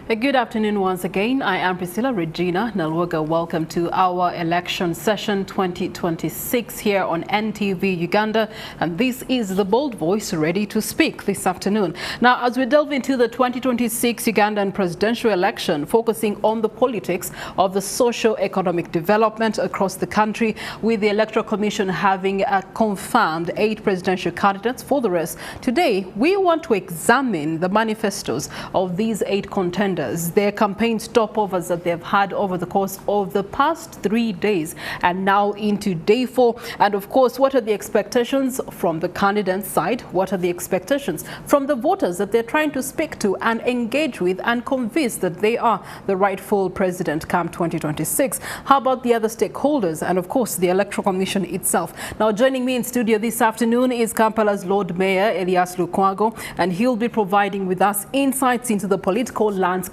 Good afternoon once again. I am Priscilla Regina Nalwaga. Welcome to our election session 2026 here on NTV Uganda. And this is the bold voice ready to speak this afternoon. Now, as we delve into the 2026 Ugandan presidential election, focusing on the politics of the socio-economic development across the country, with the Electoral Commission having confirmed 8 presidential candidates for the race. Today, we want to examine the manifestos of these 8 contenders, their campaign stopovers that they've had over the course of the past 3 days and now into day 4. And of course, what are the expectations from the candidate side? What are the expectations from the voters that they're trying to speak to and engage with and convince that they are the rightful president come 2026? How about the other stakeholders and of course the Electoral Commission itself? Now, joining me in studio this afternoon is Kampala's Lord Mayor Erias Lukwago, and he'll be providing with us insights into the political landscape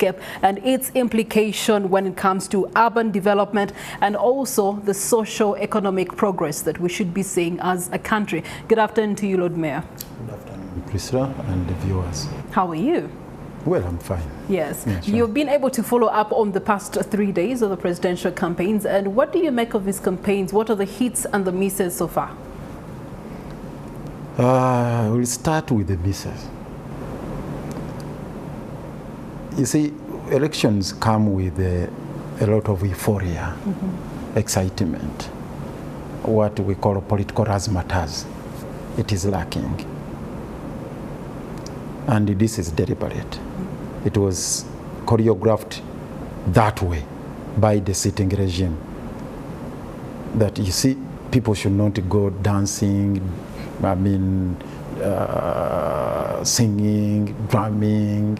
and its implication when it comes to urban development and also the socio-economic progress that we should be seeing as a country. Good afternoon to you, Lord Mayor. Good afternoon, Priscilla and the viewers. How are you? Well, I'm fine. Yes. Yeah, sure. You've been able to follow up on the past 3 days of the presidential campaigns. And what do you make of these campaigns? What are the hits and the misses so far? We'll start with the misses. You see, elections come with a lot of euphoria, excitement, what we call political razzmatazz. It is lacking. And this is deliberate. It was choreographed that way by the sitting regime. That you see, people should not go dancing, singing, drumming.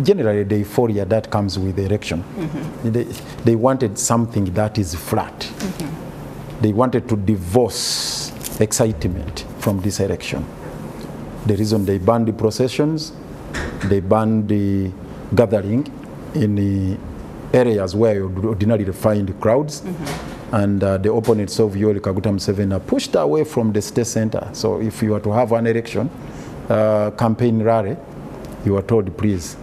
Generally, the euphoria that comes with the election. They wanted something that is flat. They wanted to divorce excitement from this election. The reason they banned the processions, they banned the gathering in the areas where you ordinarily find crowds. And the opponents of Yoweri Kaguta Museveni are pushed away from the state center. So if you are to have an election, campaign rally, you are told, please,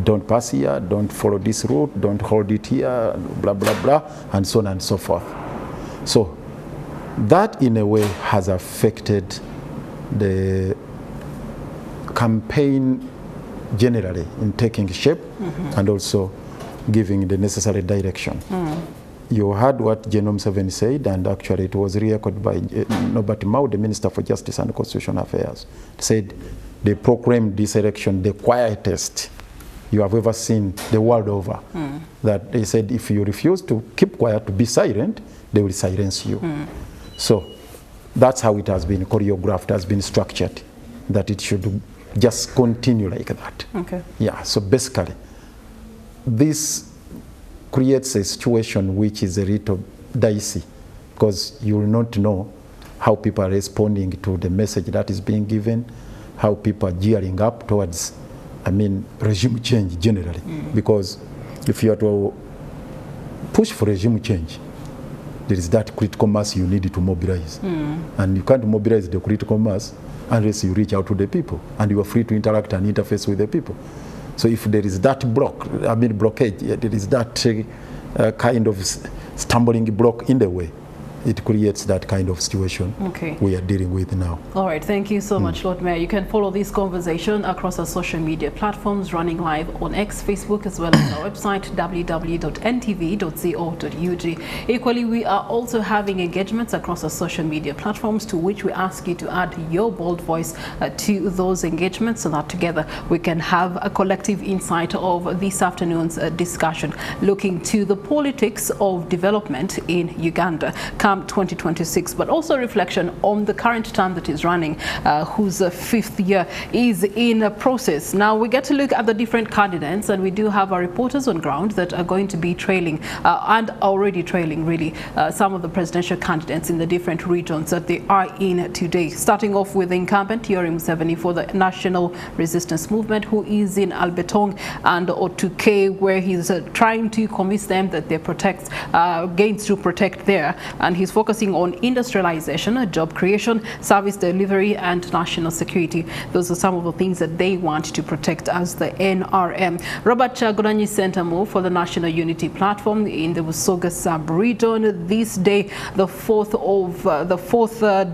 don't pass here, don't follow this route, don't hold it here, blah, blah, blah, and so on and so forth. So that, in a way, has affected the campaign generally in taking shape and also giving the necessary direction. You heard what General Museveni said, and actually it was re-echoed by Nobert Mao, the Minister for Justice and Constitutional Affairs. He said they proclaimed this election the quietest you have ever seen the world over. That they said if you refuse to keep quiet, to be silent, they will silence you. So that's how it has been choreographed, has been structured, that it should just continue like that. Okay. Yeah, so basically, this creates a situation which is a little dicey, because you will not know how people are responding to the message that is being given, how people are gearing up towards, regime change generally. Because if you are to push for regime change, there is that critical mass you need to mobilize. And you can't mobilize the critical mass unless you reach out to the people and you are free to interact and interface with the people. So if there is that blockade, there is that kind of stumbling block in the way, it creates that kind of situation we are dealing with now. All right, thank you so much, Lord Mayor. You can follow this conversation across our social media platforms, running live on X, Facebook, as well as our website, www.ntv.co.ug. Equally, we are also having engagements across our social media platforms, to which we ask you to add your bold voice to those engagements, so that together we can have a collective insight of this afternoon's discussion, looking to the politics of development in Uganda 2026, but also reflection on the current term that is running, whose 5th year is in a process. Now we get to look at the different candidates, and we do have our reporters on ground that are going to be trailing and already trailing really some of the presidential candidates in the different regions that they are in today. Starting off with the incumbent Yoweri Museveni for the National Resistance Movement, who is in Albetong and Otuke, where he's trying to convince them that they protect gains to protect there, and he's focusing on industrialization, job creation, service delivery, and national security. Those are some of the things that they want to protect as the NRM. Robert Chagulanyi Center move for the National Unity Platform in the Busoga sub-region. This day, the fourth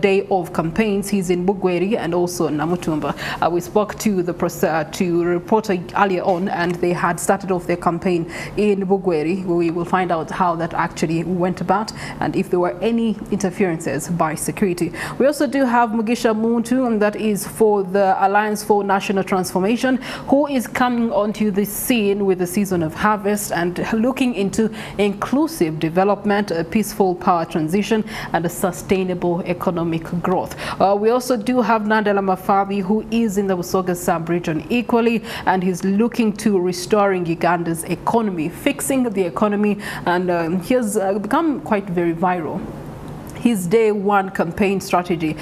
day of campaigns, he's in Bugweri and also Namutumba. We spoke to the reporter earlier on, and they had started off their campaign in Bugweri. We will find out how that actually went about and if there were any interferences by security. We also do have Mugisha Muntu, and that is for the Alliance for National Transformation, who is coming onto the scene with the season of harvest and looking into inclusive development, a peaceful power transition, and a sustainable economic growth. We also do have Nandela Mafabi, who is in the Busoga sub-region equally, and he's looking to restoring Uganda's economy, fixing the economy, and he has become quite very viral. His day one campaign strategy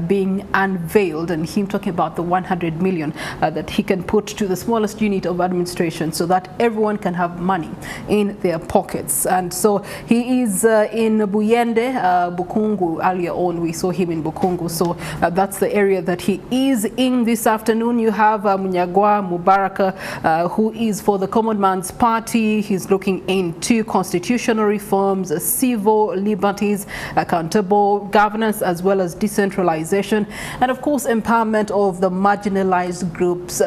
being unveiled, and him talking about the 100 million that he can put to the smallest unit of administration so that everyone can have money in their pockets. And so he is in Buyende, Bukungu. Earlier on we saw him in Bukungu, so that's the area that he is in this afternoon. You have Munyagwa Mubaraka, who is for the Common Man's Party. He's looking into constitutional reforms, civil liberties, accountability, governance, as well as decentralization, and of course empowerment of the marginalized groups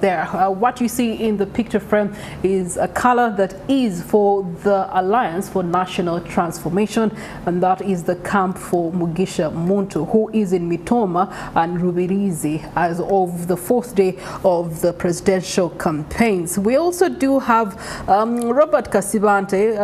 there. What you see in the picture frame is a color that is for the Alliance for National Transformation, and that is the camp for Mugisha Muntu, who is in Mitoma and Rubirizi as of the fourth day of the presidential campaigns. We also do have Robert Kasibante,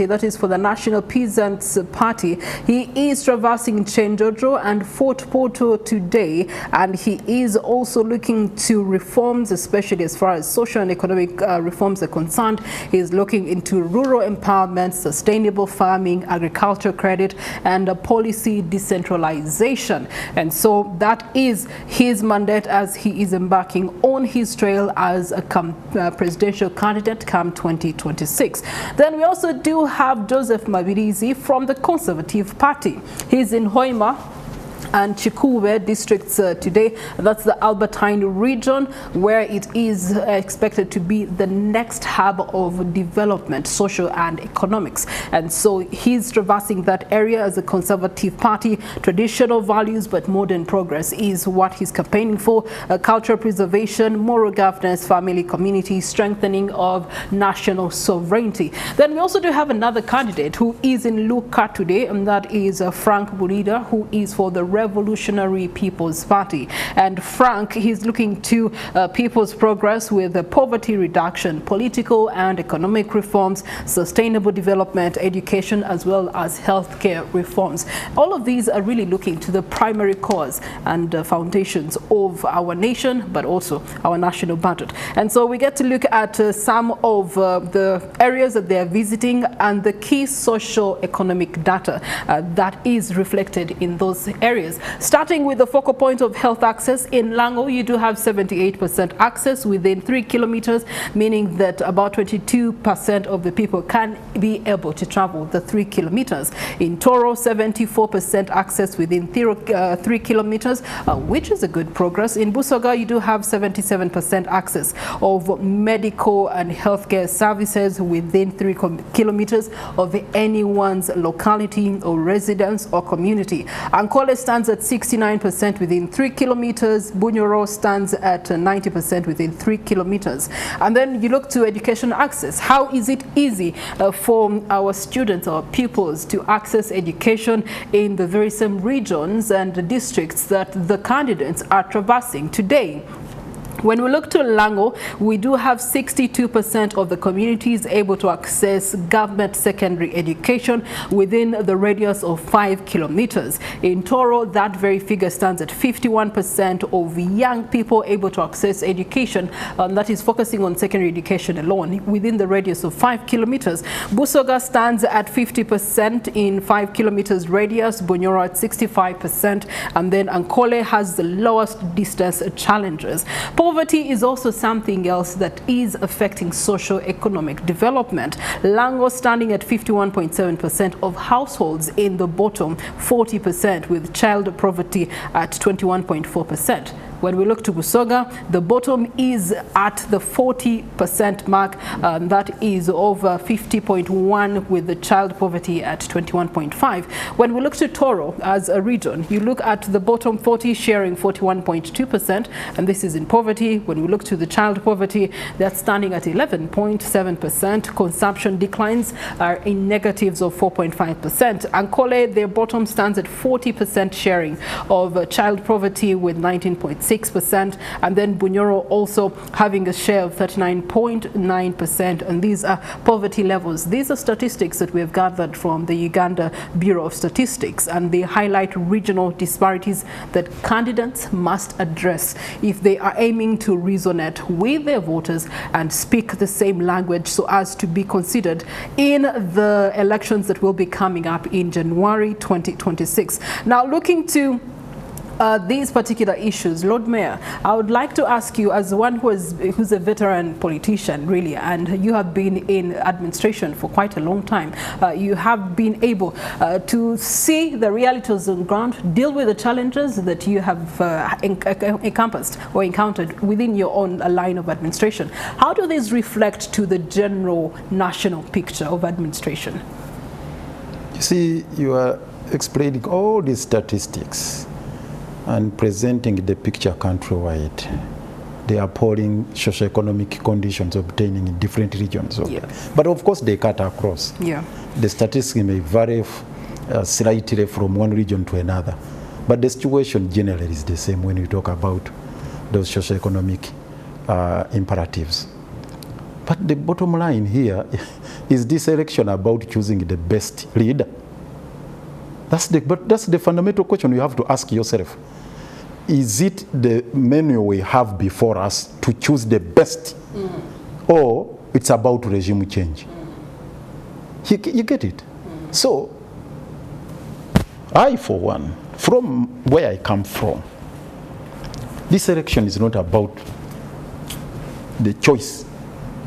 that is for the National Peasants Party. He is traversing Chenjojo and Fort Porto today, and he is also looking to reforms, especially as far as social and economic reforms are concerned. He is looking into rural empowerment, sustainable farming, agriculture credit, and policy decentralization. And so that is his mandate as he is embarking on his trail as a presidential candidate come 2026. Then we also do have Joseph Mabirizi from the Conservative Party. He's in Hoima and Chikuwe districts today. That's the Albertine region, where it is expected to be the next hub of development, social and economics. And so he's traversing that area as a Conservative Party. Traditional values but modern progress is what he's campaigning for. Cultural preservation, moral governance, family, community, strengthening of national sovereignty. Then we also do have another candidate who is in Luka today, and that is Frank Burida, who is for the Revolutionary People's Party. And Frank, he's looking to people's progress with poverty reduction, political and economic reforms, sustainable development, education, as well as healthcare reforms. All of these are really looking to the primary cause and foundations of our nation, but also our national budget. And so we get to look at some of the areas that they are visiting and the key socio-economic data that is reflected in those areas. Starting with the focal point of health access, in Lango you do have 78% access within 3 kilometers, meaning that about 22% of the people can be able to travel the 3 kilometers. In Toro, 74% access within 3 kilometers, which is a good progress. In Busoga, you do have 77% access of medical and healthcare services within 3 kilometers of anyone's locality or residence or community. Ankole stands at 69% within 3 kilometers. Bunyoro stands at 90% within 3 kilometers. And then you look to education access. How is it easy for our students or pupils to access education in the very same regions and districts that the candidates are traversing today? When we look to Lango, we do have 62% of the communities able to access government secondary education within the radius of 5 kilometers. In Toro, that very figure stands at 51% of young people able to access education, that is focusing on secondary education alone within the radius of 5 kilometers. Busoga stands at 50% in 5 kilometers radius, Bunyoro at 65%, and then Ankole has the lowest distance challenges. Poverty is also something else that is affecting socio-economic development. Lango standing at 51.7% of households in the bottom 40%, with child poverty at 21.4%. When we look to Busoga, the bottom is at the 40% mark. That is over 50.1, with the child poverty at 21.5. When we look to Toro as a region, you look at the bottom 40 sharing 41.2%, and this is in poverty. When we look to the child poverty, that's standing at 11.7%. Consumption declines are in negatives of 4.5%. Ankole, their bottom stands at 40% sharing of child poverty with 19.6%, and then Bunyoro also having a share of 39.9%, and these are poverty levels. These are statistics that we have gathered from the Uganda Bureau of Statistics, and they highlight regional disparities that candidates must address if they are aiming to resonate with their voters and speak the same language so as to be considered in the elections that will be coming up in January 2026. Now, looking to these particular issues, Lord Mayor, I would like to ask you, as one who's a veteran politician, really, and you have been in administration for quite a long time, you have been able to see the realities on the ground, deal with the challenges that you have encompassed or encountered within your own line of administration. How do these reflect to the general national picture of administration? You see, you are explaining all these statistics and presenting the picture countrywide, the appalling socioeconomic conditions obtaining in different regions. Okay. Yeah. But of course, they cut across. Yeah. The statistics may vary slightly from one region to another, but the situation generally is the same when you talk about those socioeconomic imperatives. But the bottom line here is this election about choosing the best leader. That's the fundamental question you have to ask yourself. Is it the menu we have before us to choose the best, or it's about regime change? You get it? So, I, for one, from where I come from, this election is not about the choice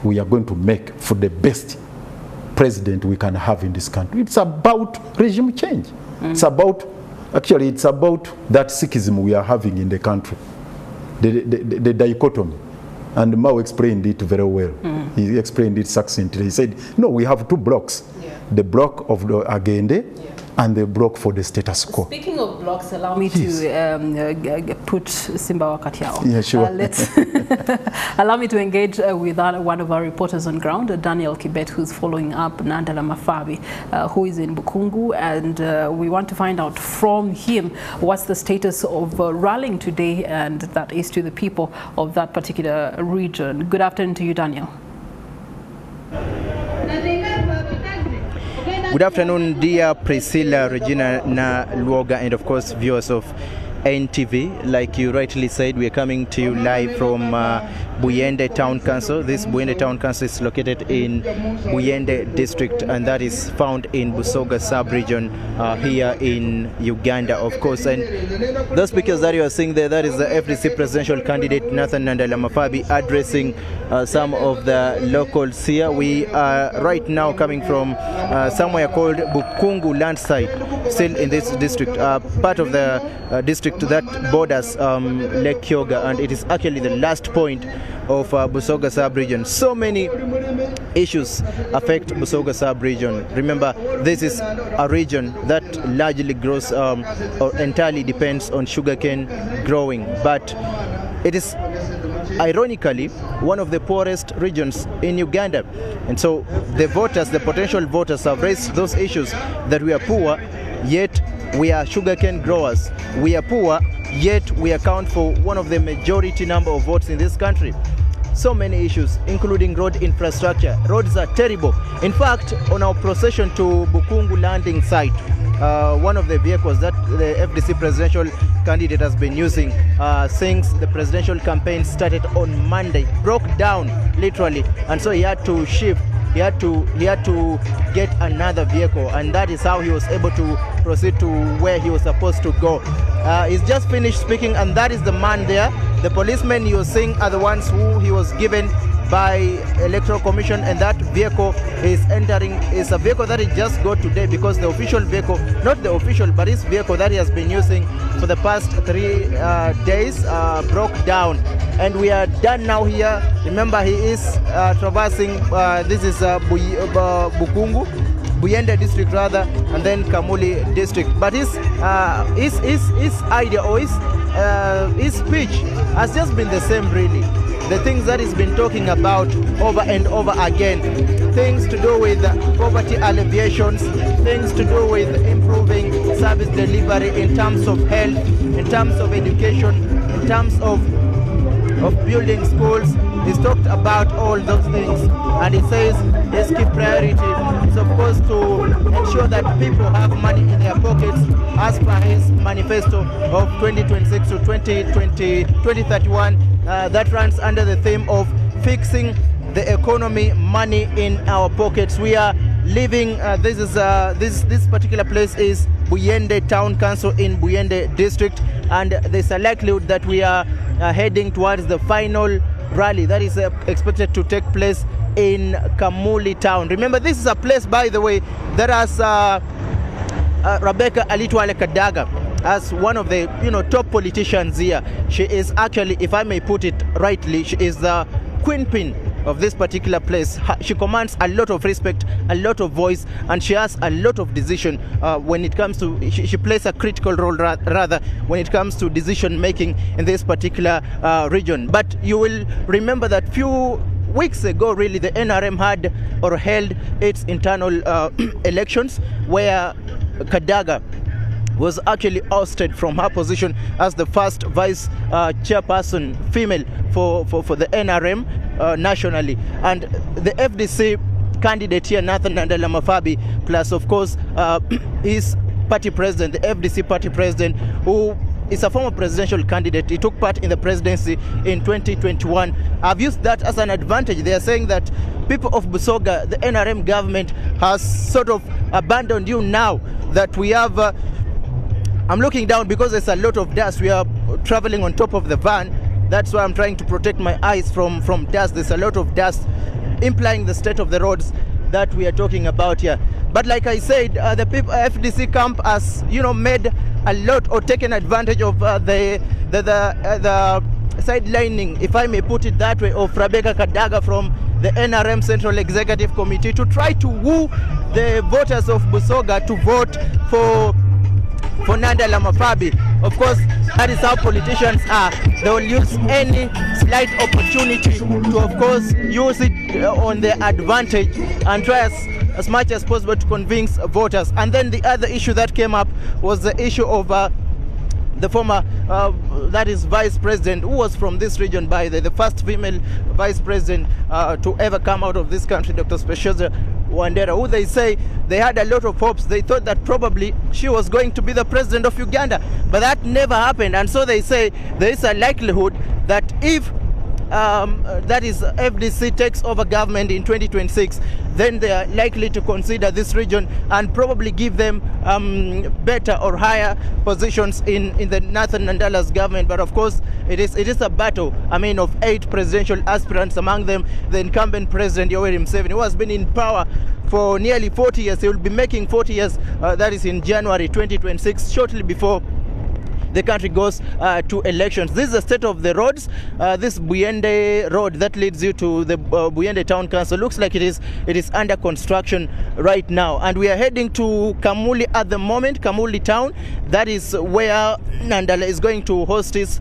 we are going to make for the best president we can have in this country. It's about regime change. It's about, actually, it's about that Sikhism we are having in the country, the dichotomy. And Mao explained it very well. He explained it succinctly. He said, no, we have two blocks, the block of the Agende and the block for the status quo. Speaking of blocks, allow me to put Simba Wakatiao. Yeah, sure. Let's allow me to engage with one of our reporters on ground, Daniel Kibet, who's following up Nandala Mafabi, who is in Bukungu, and we want to find out from him what's the status of rallying today, and that is to the people of that particular region. Good afternoon to you, Daniel. Good afternoon, dear Priscilla, Regina, Luoga, and of course viewers of NTV. Like you rightly said, we are coming to you live from Buyende Town Council. This Buyende Town Council is located in Buyende District, and that is found in Busoga sub-region here in Uganda, of course. And those pictures that you are seeing there, that is the FDC presidential candidate Nathan Nandala Mafabi addressing some of the locals here. We are right now coming from somewhere called Bukungu landside, still in this district, part of the district that borders Lake Kyoga, and it is actually the last point of Busoga sub-region. So many issues affect Busoga sub-region. Remember, this is a region that largely grows or entirely depends on sugarcane growing, but it is ironically one of the poorest regions in Uganda. And so the voters, the potential voters, have raised those issues that we are poor, yet we are sugarcane growers. We are poor, yet we account for one of the majority number of votes in this country. So many issues, including road infrastructure. Roads are terrible. In fact, on our procession to Bukungu landing site, one of the vehicles that the FDC presidential candidate has been using since the presidential campaign started on Monday broke down, literally, and so he had to shift he had to get another vehicle, and that is how he was able to proceed to where he was supposed to go. He's just finished speaking, and that is the man there. The policemen you're seeing are the ones who he was given by Electoral Commission, and that vehicle is a vehicle that he just got today, because the official vehicle, not the official, but his vehicle that he has been using for the past 3 days broke down. And we are done now here. Remember, he is traversing, this is Bukungu, Buyende district rather, and then Kamuli district. But his idea, or his speech has just been the same really. The things that he's been talking about over and over again, things to do with poverty alleviations, things to do with improving service delivery in terms of health, in terms of education, in terms of building schools. He's talked about all those things, and he says his key priority is of course to ensure that people have money in their pockets as per his manifesto of 2026 to 2031 that runs under the theme of fixing the economy, money in our pockets. We are living, this particular place is Buyende Town Council in Buyende District, and there's a likelihood that we are heading towards the final rally that is expected to take place in Kamuli town. Remember, this is a place, by the way, that has Rebecca Alitwale Kadaga as one of the top politicians here. She is actually, if I may put it rightly, she is the queen pin of this particular place. She commands a lot of respect, a lot of voice, and she has a lot of decision when it comes to, she plays a critical role rather when it comes to decision making in this particular region. But you will remember that few weeks ago really the NRM had or held its internal elections, where Kadaga was actually ousted from her position as the first vice chairperson female for the NRM nationally. And the FDC candidate here, Nathan Nandala Mafabi, plus of course his party president, the FDC party president, who is a former presidential candidate. He took part in the presidency in 2021. I've used that as an advantage. They are saying that people of Busoga, the NRM government has sort of abandoned you now that we have I'm looking down because there's a lot of dust. We are traveling on top of the van. That's why I'm trying to protect my eyes from dust. There's a lot of dust, implying the state of the roads that we are talking about here. But like I said, the people, FDC camp has made a lot or taken advantage of the sidelining, if I may put it that way, of Rebecca Kadaga from the NRM Central Executive Committee to try to woo the voters of Busoga to vote for Nandala Mafabi. Of course, that is how politicians are. They will use any slight opportunity to, of course, use it on their advantage and try as much as possible to convince voters. And then the other issue that came up was the issue of the former, that is vice president, who was from this region, by the first female vice president to ever come out of this country, Dr. Specioza Wandera, who they say they had a lot of hopes. They thought that probably she was going to be the president of Uganda, but that never happened. And so they say there is a likelihood that if that is FDC takes over government in 2026, then they are likely to consider this region and probably give them better or higher positions in the Nathan Nandala's government. But of course, it is a battle, of 8 presidential aspirants, among them the incumbent president Yoweri Museveni, who has been in power for nearly 40 years. He will be making 40 years, that is in January 2026, shortly before the country goes to elections. This is the state of the roads. This Buyende road that leads you to the Buyende Town Council looks like it is under construction right now. And we are heading to Kamuli at the moment, Kamuli town. That is where Nandala is going to host his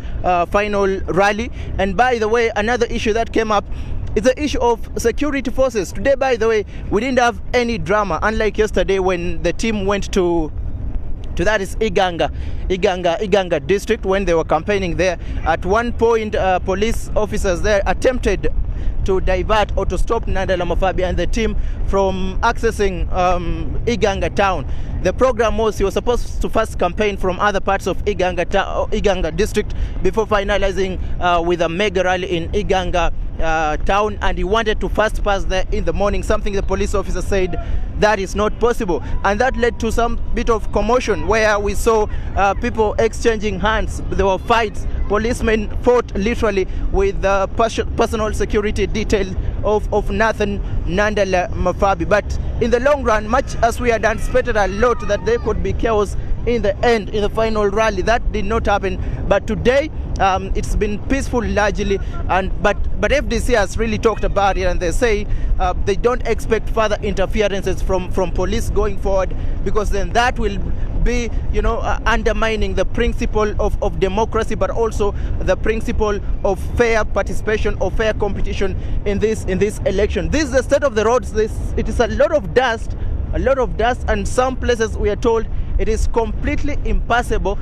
final rally. And by the way, another issue that came up is the issue of security forces. Today, by the way, we didn't have any drama, unlike yesterday when the team went to that is Iganga district, when they were campaigning there. At one point, police officers there attempted to divert or to stop Nandala Mafabi and the team from accessing Iganga town. The program was he was supposed to first campaign from other parts of Iganga district before finalizing with a mega rally in Iganga town, and he wanted to fast pass there in the morning, something the police officer said that is not possible. And that led to some bit of commotion where we saw people exchanging hands. There were fights. Policemen fought literally with the personal security detail of Nathan Nandala Mafabi. But in the long run, much as we had anticipated a lot that there could be chaos in the end, in the final rally, that did not happen. But today, it's been peaceful largely, but FDC has really talked about it, and they say they don't expect further interferences from police going forward, because then that will be, undermining the principle of democracy, but also the principle of fair participation or fair competition in this election. This is the state of the roads. It is a lot of dust, and some places we are told it is completely impassable,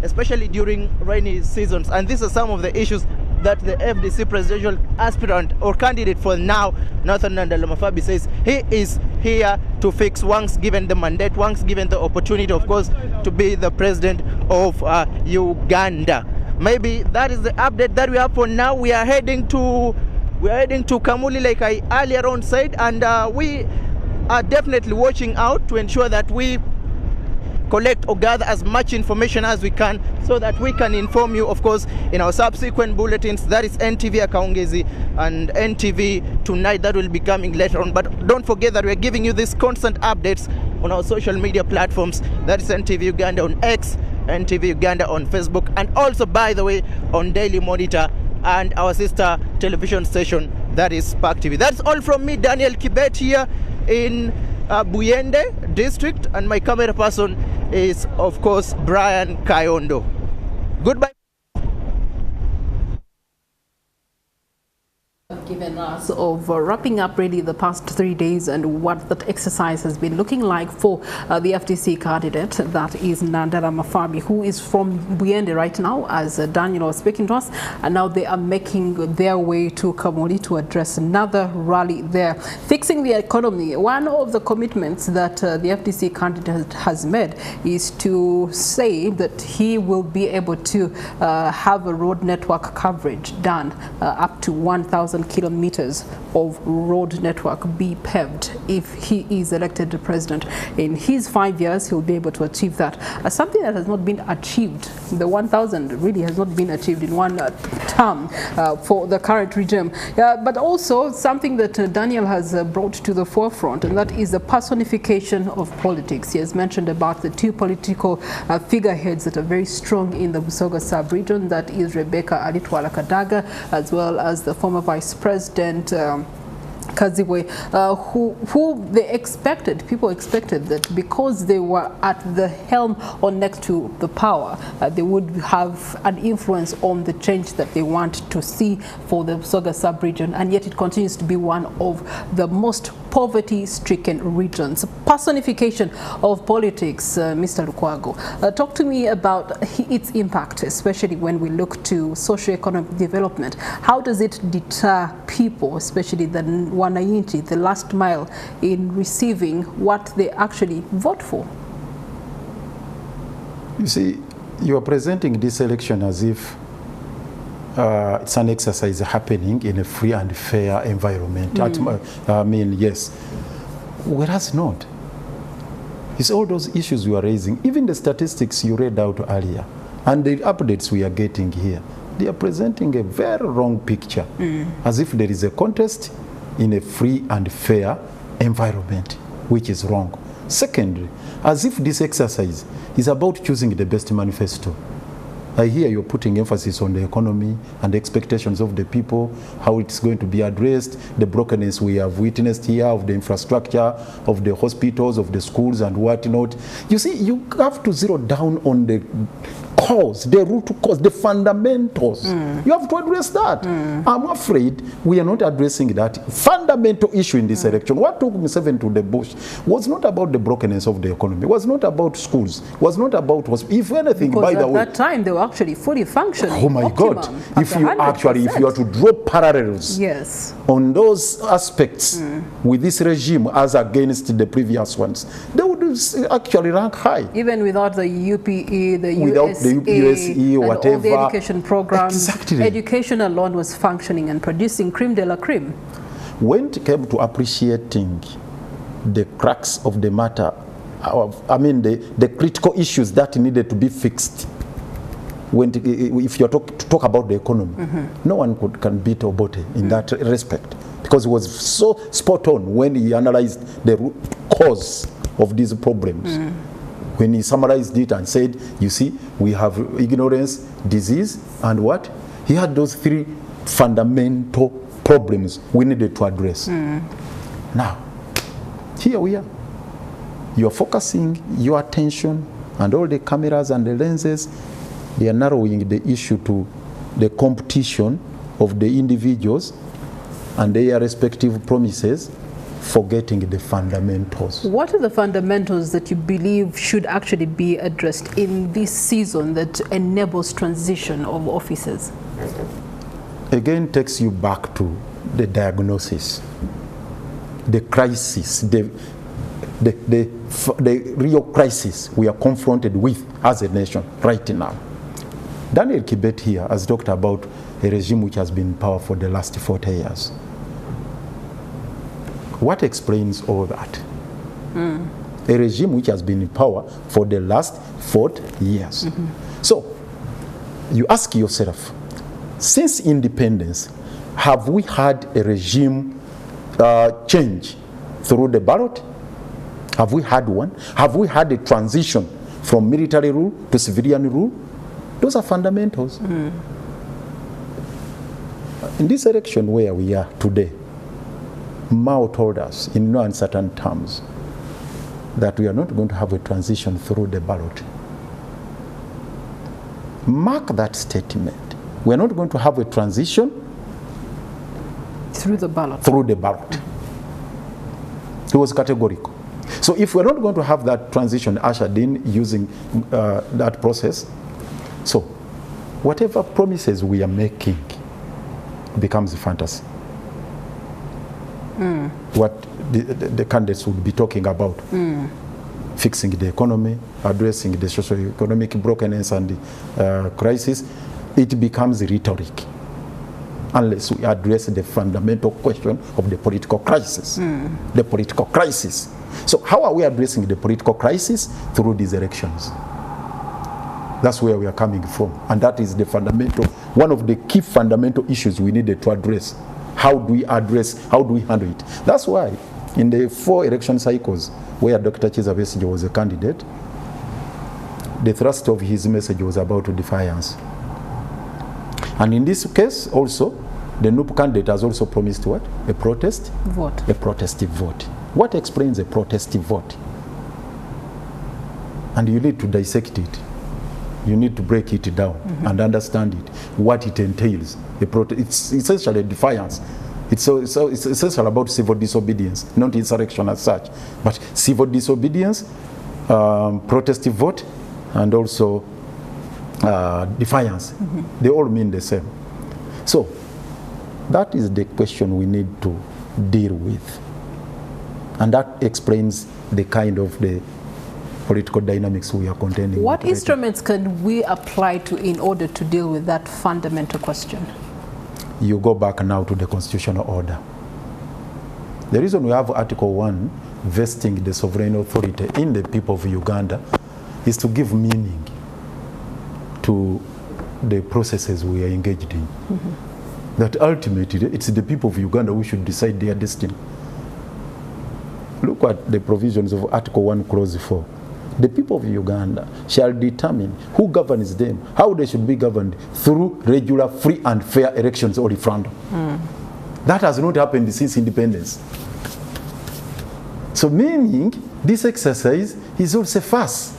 especially during rainy seasons. And these are some of the issues that the FDC presidential aspirant or candidate for now, Nathan Nandala Mafabi, says he is here to fix once given the mandate, once given the opportunity, of course, to be the president of Uganda. Maybe that is the update that we have for now. We are heading to Kamuli, like I earlier on said, and we are definitely watching out to ensure that we collect or gather as much information as we can, so that we can inform you, of course, in our subsequent bulletins. That is NTV Akaongezi and NTV Tonight, that will be coming later on. But don't forget that we're giving you these constant updates on our social media platforms. That is NTV Uganda on X, NTV Uganda on Facebook, and also, by the way, on Daily Monitor and our sister television station, that is Spark TV. That's all from me, Daniel Kibet, here in Buyende district, and my camera person is, of course, Brian Kayondo. Goodbye. Given us of wrapping up really the past 3 days and what that exercise has been looking like for the FDC candidate, that is Nandala Mafabi, who is from Buyende right now, as Daniel was speaking to us, and now they are making their way to Kamuli to address another rally there. Fixing the economy, one of the commitments that the FDC candidate has made is to say that he will be able to have a road network coverage done, up to 1,000 kilometers of road network be paved if he is elected president. In his 5 years, he'll be able to achieve that. Something that has not been achieved. The 1,000 really has not been achieved in one term for the current regime. But also something that Daniel has brought to the forefront, and that is the personification of politics. He has mentioned about the two political figureheads that are very strong in the Busoga sub-region, that is Rebecca Alitwala Kadaga, as well as the former Vice President Kaziwe, who people expected that because they were at the helm or next to the power, they would have an influence on the change that they want to see for the Busoga sub-region, and yet it continues to be one of the most poverty-stricken regions. Personification of politics, Mr. Lukwago. Talk to me about its impact, especially when we look to socio-economic development. How does it deter people, especially the wananchi, the last mile, in receiving what they actually vote for? You see, you are presenting this election as if it's an exercise happening in a free and fair environment. I mean, yes. Whereas not. It's all those issues you are raising. Even the statistics you read out earlier and the updates we are getting here, they are presenting a very wrong picture, as if there is a contest in a free and fair environment, which is wrong. Secondly, as if this exercise is about choosing the best manifesto. I hear you're putting emphasis on the economy and the expectations of the people, how it's going to be addressed, the brokenness we have witnessed here of the infrastructure, of the hospitals, of the schools and whatnot. You see, you have to zero down on the cause, the root cause, the fundamentals. You have to address that. I'm afraid we are not addressing that fundamental issue in this election. What took Museveni to the bush was not about the brokenness of the economy, was not about schools, was not about, if anything, because by the way, at that time they were actually fully functioning. Oh my God! If you are to draw parallels, yes, on those aspects with this regime as against the previous ones, they would actually rank high. Even without the UPE, the Without USA, the USE, and whatever. all the education programs, Exactly. education alone was functioning and producing creme de la creme. When it came to appreciating the crux of the matter, the critical issues that needed to be fixed, if you're to talk about the economy, no one can beat Obote in that respect, because he was so spot on when he analyzed the root cause of these problems. When he summarized it and said, you see, we have ignorance, disease, and what? He had those three fundamental problems we needed to address. Now, here we are. You're focusing your attention, and all the cameras and the lenses, they are narrowing the issue to the competition of the individuals and their respective promises, forgetting the fundamentals. What are the fundamentals that you believe should actually be addressed in this season that enables transition of officers? Again, takes you back to the diagnosis, the crisis, the real crisis we are confronted with as a nation right now. Daniel Kibet here has talked about a regime which has been in power for the last 40 years. What explains all that? A regime which has been in power for the last 40 years. So, you ask yourself, since independence, have we had a regime change through the ballot? Have we had one? Have we had a transition from military rule to civilian rule? Those are fundamentals. In this election where we are today, Mao told us in no uncertain terms that we are not going to have a transition through the ballot. Mark that statement. We are not going to have a transition through the ballot. Through the ballot. It was categorical. So if we're not going to have that transition ushered in using that process, so whatever promises we are making becomes fantasy. What the candidates would be talking about, fixing the economy, addressing the socio-economic brokenness and the crisis, it becomes rhetoric unless we address the fundamental question of the political crisis. The political crisis. So how are we addressing the political crisis? Through these elections. That's where we are coming from. And that is the fundamental, one of the key fundamental issues we needed to address. How do we handle it? That's why in the 4 election cycles where Dr. Kizza Besigye was a candidate, the thrust of his message was about defiance. And in this case also, the NUP candidate has also promised what? A protest vote. A protestive vote. What explains a protestive vote? And you need to dissect it. You need to break it down and understand it, what it entails. It's essentially a defiance. It's essentially about civil disobedience, not insurrection as such, but civil disobedience, protestive vote, and also defiance. They all mean the same. So that is the question we need to deal with. And that explains the kind of the political dynamics we are contending. What instruments can we apply to in order to deal with that fundamental question? You go back now to the constitutional order. The reason we have Article 1 vesting the sovereign authority in the people of Uganda is to give meaning to the processes we are engaged in. That ultimately it's the people of Uganda who should decide their destiny. Look at the provisions of Article 1, Clause 4. The people of Uganda shall determine who governs them, how they should be governed through regular, free and fair elections or referendum. That has not happened since independence. So meaning this exercise is also farce.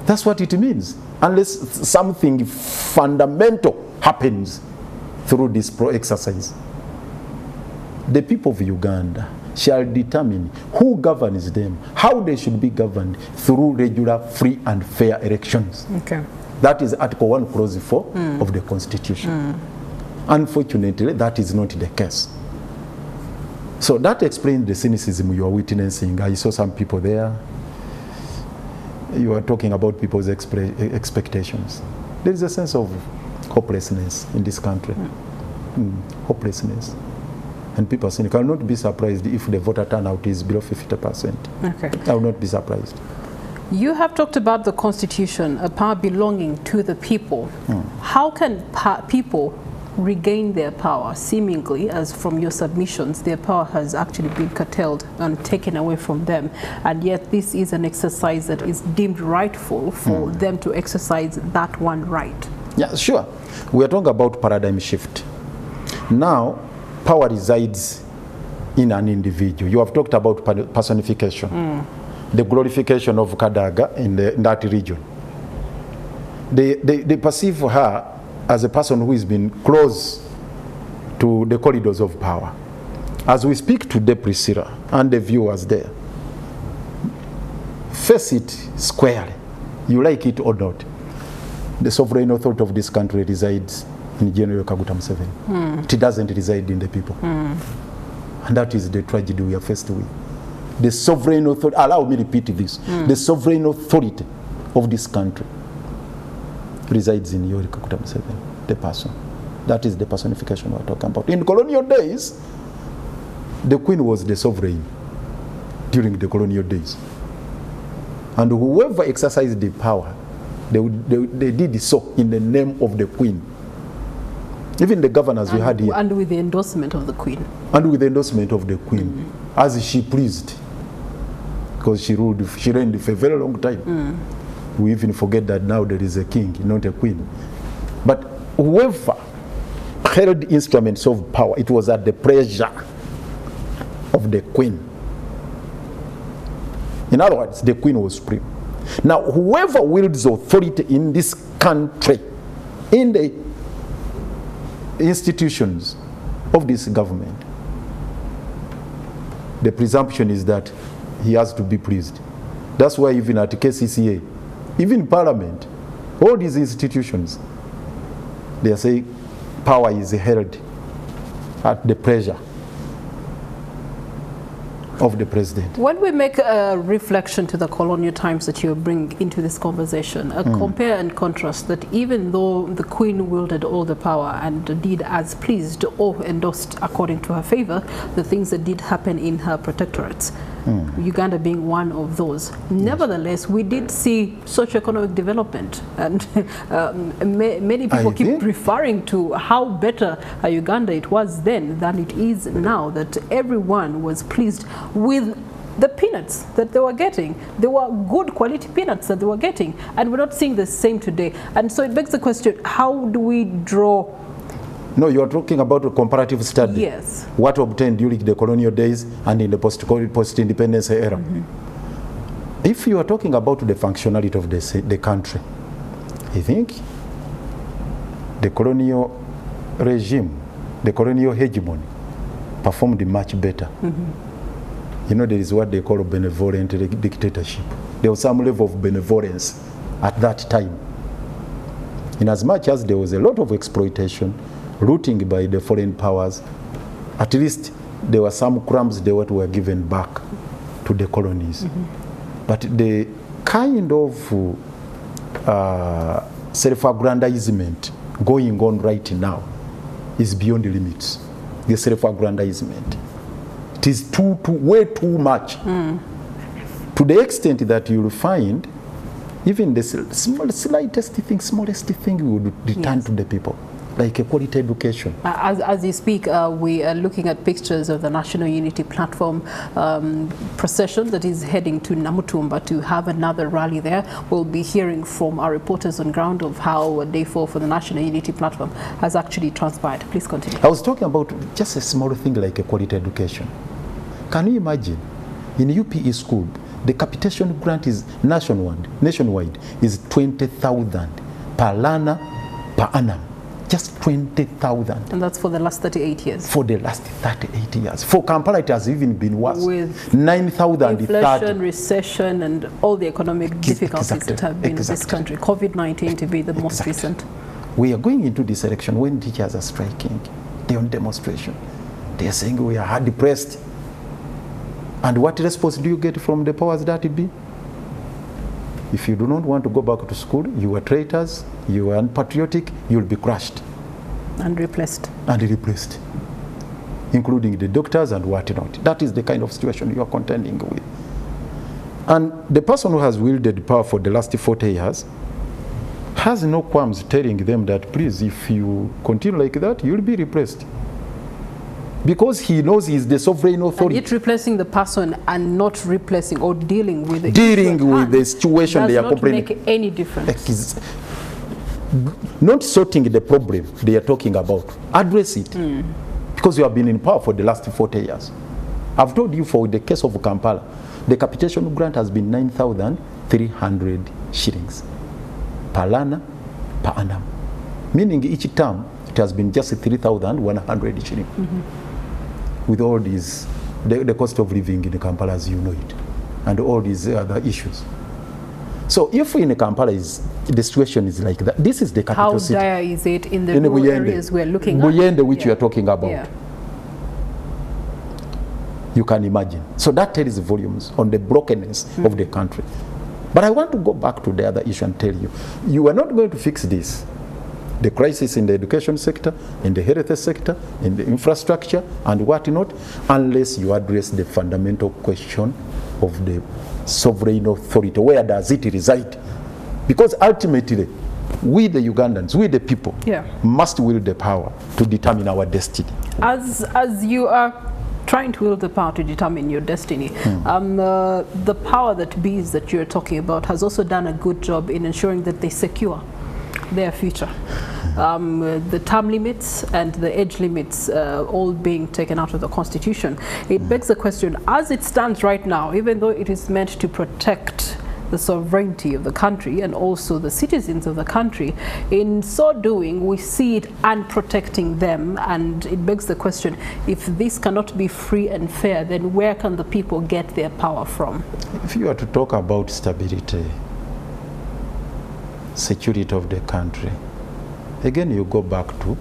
That's what it means. Unless something fundamental happens through this exercise. The people of Uganda shall determine who governs them, how they should be governed through regular, free and fair elections. Okay. That is Article 1, Clause 4 of the Constitution. Unfortunately, that is not the case. So that explains the cynicism you are witnessing. I saw some people there. You are talking about people's expectations. There is a sense of hopelessness in this country. Hopelessness. And people are saying, I will not be surprised if the voter turnout is below 50%. Okay. I will not be surprised. You have talked about the Constitution, a power belonging to the people. How can people regain their power? Seemingly, as from your submissions, their power has actually been curtailed and taken away from them. And yet this is an exercise that is deemed rightful for them to exercise that one right. Yeah, sure. We are talking about paradigm shift. Now, power resides in an individual. You have talked about personification, the glorification of Kadaga in that region. They perceive her as a person who has been close to the corridors of power. As we speak today, Priscilla, and the viewers there, face it squarely, you like it or not, the sovereign authority of this country resides in General Kaguta Museveni. It doesn't reside in the people. And that is the tragedy we are faced with. The sovereign authority, allow me to repeat this, the sovereign authority of this country resides in Yoweri Kaguta Museveni, the person. That is the personification we're talking about. In colonial days, the Queen was the sovereign during the colonial days. And whoever exercised the power, they did so in the name of the Queen. Even the governors we had here. And with the endorsement of the Queen. And with the endorsement of the Queen, as she pleased. Because she reigned for a very long time. We even forget that now there is a king, not a queen. But whoever held instruments of power, it was at the pleasure of the Queen. In other words, the Queen was supreme. Now, whoever wields authority in this country, in the institutions of this government, the presumption is that he has to be pleased. That's why even at KCCA, even Parliament, all these institutions, they are saying power is held at the pleasure of the president. When we make a reflection to the colonial times that you bring into this conversation, a compare and contrast that even though the Queen wielded all the power and did as pleased or endorsed according to her favor the things that did happen in her protectorates, Uganda being one of those. Nevertheless, we did see socio-economic development, and many people keep referring to how better Uganda it was then than it is now, that everyone was pleased with the peanuts that they were getting. They were good quality peanuts that they were getting, and we're not seeing the same today. And so it begs the question, how do we draw? No, you are talking about a comparative study. Yes. What obtained during the colonial days and in the post-independence era. If you are talking about the functionality of the country, I think the colonial regime, the colonial hegemony, performed much better. You know, there is what they call benevolent dictatorship. There was some level of benevolence at that time. In as much as there was a lot of exploitation, looting by the foreign powers, at least there were some crumbs they were given back to the colonies. But the kind of self-aggrandizement going on right now is beyond the limits. The self-aggrandizement. It is way too much. To the extent that you'll find even the slightest thing, smallest thing would return to the people. Like a quality education. As you speak, we are looking at pictures of the National Unity Platform procession that is heading to Namutumba to have another rally there. We'll be hearing from our reporters on ground of how day 4 for the National Unity Platform has actually transpired. Please continue. I was talking about just a small thing like a quality education. Can you imagine? In UPE school, the capitation grant is nationwide is 20,000 per learner per annum. Just 20,000. And that's for the last 38 years? For the last 38 years. For Kampala, it has even been worse. With 9,000. Inflation, recession, and all the economic difficulties that have been in this country. COVID-19 to be the most recent. We are going into this election when teachers are striking. They're on demonstration. They are saying we are hard pressed And what response do you get from the powers that be? If you do not want to go back to school, you are traitors, you are unpatriotic, you will be crushed. And replaced. And replaced, including the doctors and whatnot. That is the kind of situation you are contending with. And the person who has wielded power for the last 40 years has no qualms telling them that, please, if you continue like that, you'll be replaced. Because he knows he is the sovereign authority. And yet replacing the person and not replacing or dealing with the the situation they are complaining. Does not make any difference. Not sorting the problem they are talking about. Address it. Because you have been in power for the last 40 years. I've told you for the case of Kampala, the capitation grant has been 9,300 shillings per learner per annum. Meaning each term it has been just 3,100 shillings. With all these, the cost of living in Kampala as you know it, and all these other issues. So if in Kampala the situation is like that, this is the capital city. How dire is it in the rural areas we're looking at? Buyende, which you are talking about. You can imagine. So that tells volumes on the brokenness of the country. But I want to go back to the other issue and tell you, you are not going to fix this. The crisis in the education sector, in the health sector, in the infrastructure, and whatnot, unless you address the fundamental question of the sovereign authority. Where does it reside? Because ultimately, we the Ugandans, we the people, must wield the power to determine our destiny. As you are trying to wield the power to determine your destiny, the power that bees that you're talking about has also done a good job in ensuring that they secure their future. The term limits and the age limits all being taken out of the constitution. It begs the question, as it stands right now, even though it is meant to protect the sovereignty of the country and also the citizens of the country, in so doing we see it unprotecting them, and it begs the question, if this cannot be free and fair, then where can the people get their power from? If you are to talk about stability, security of the country, again you go back to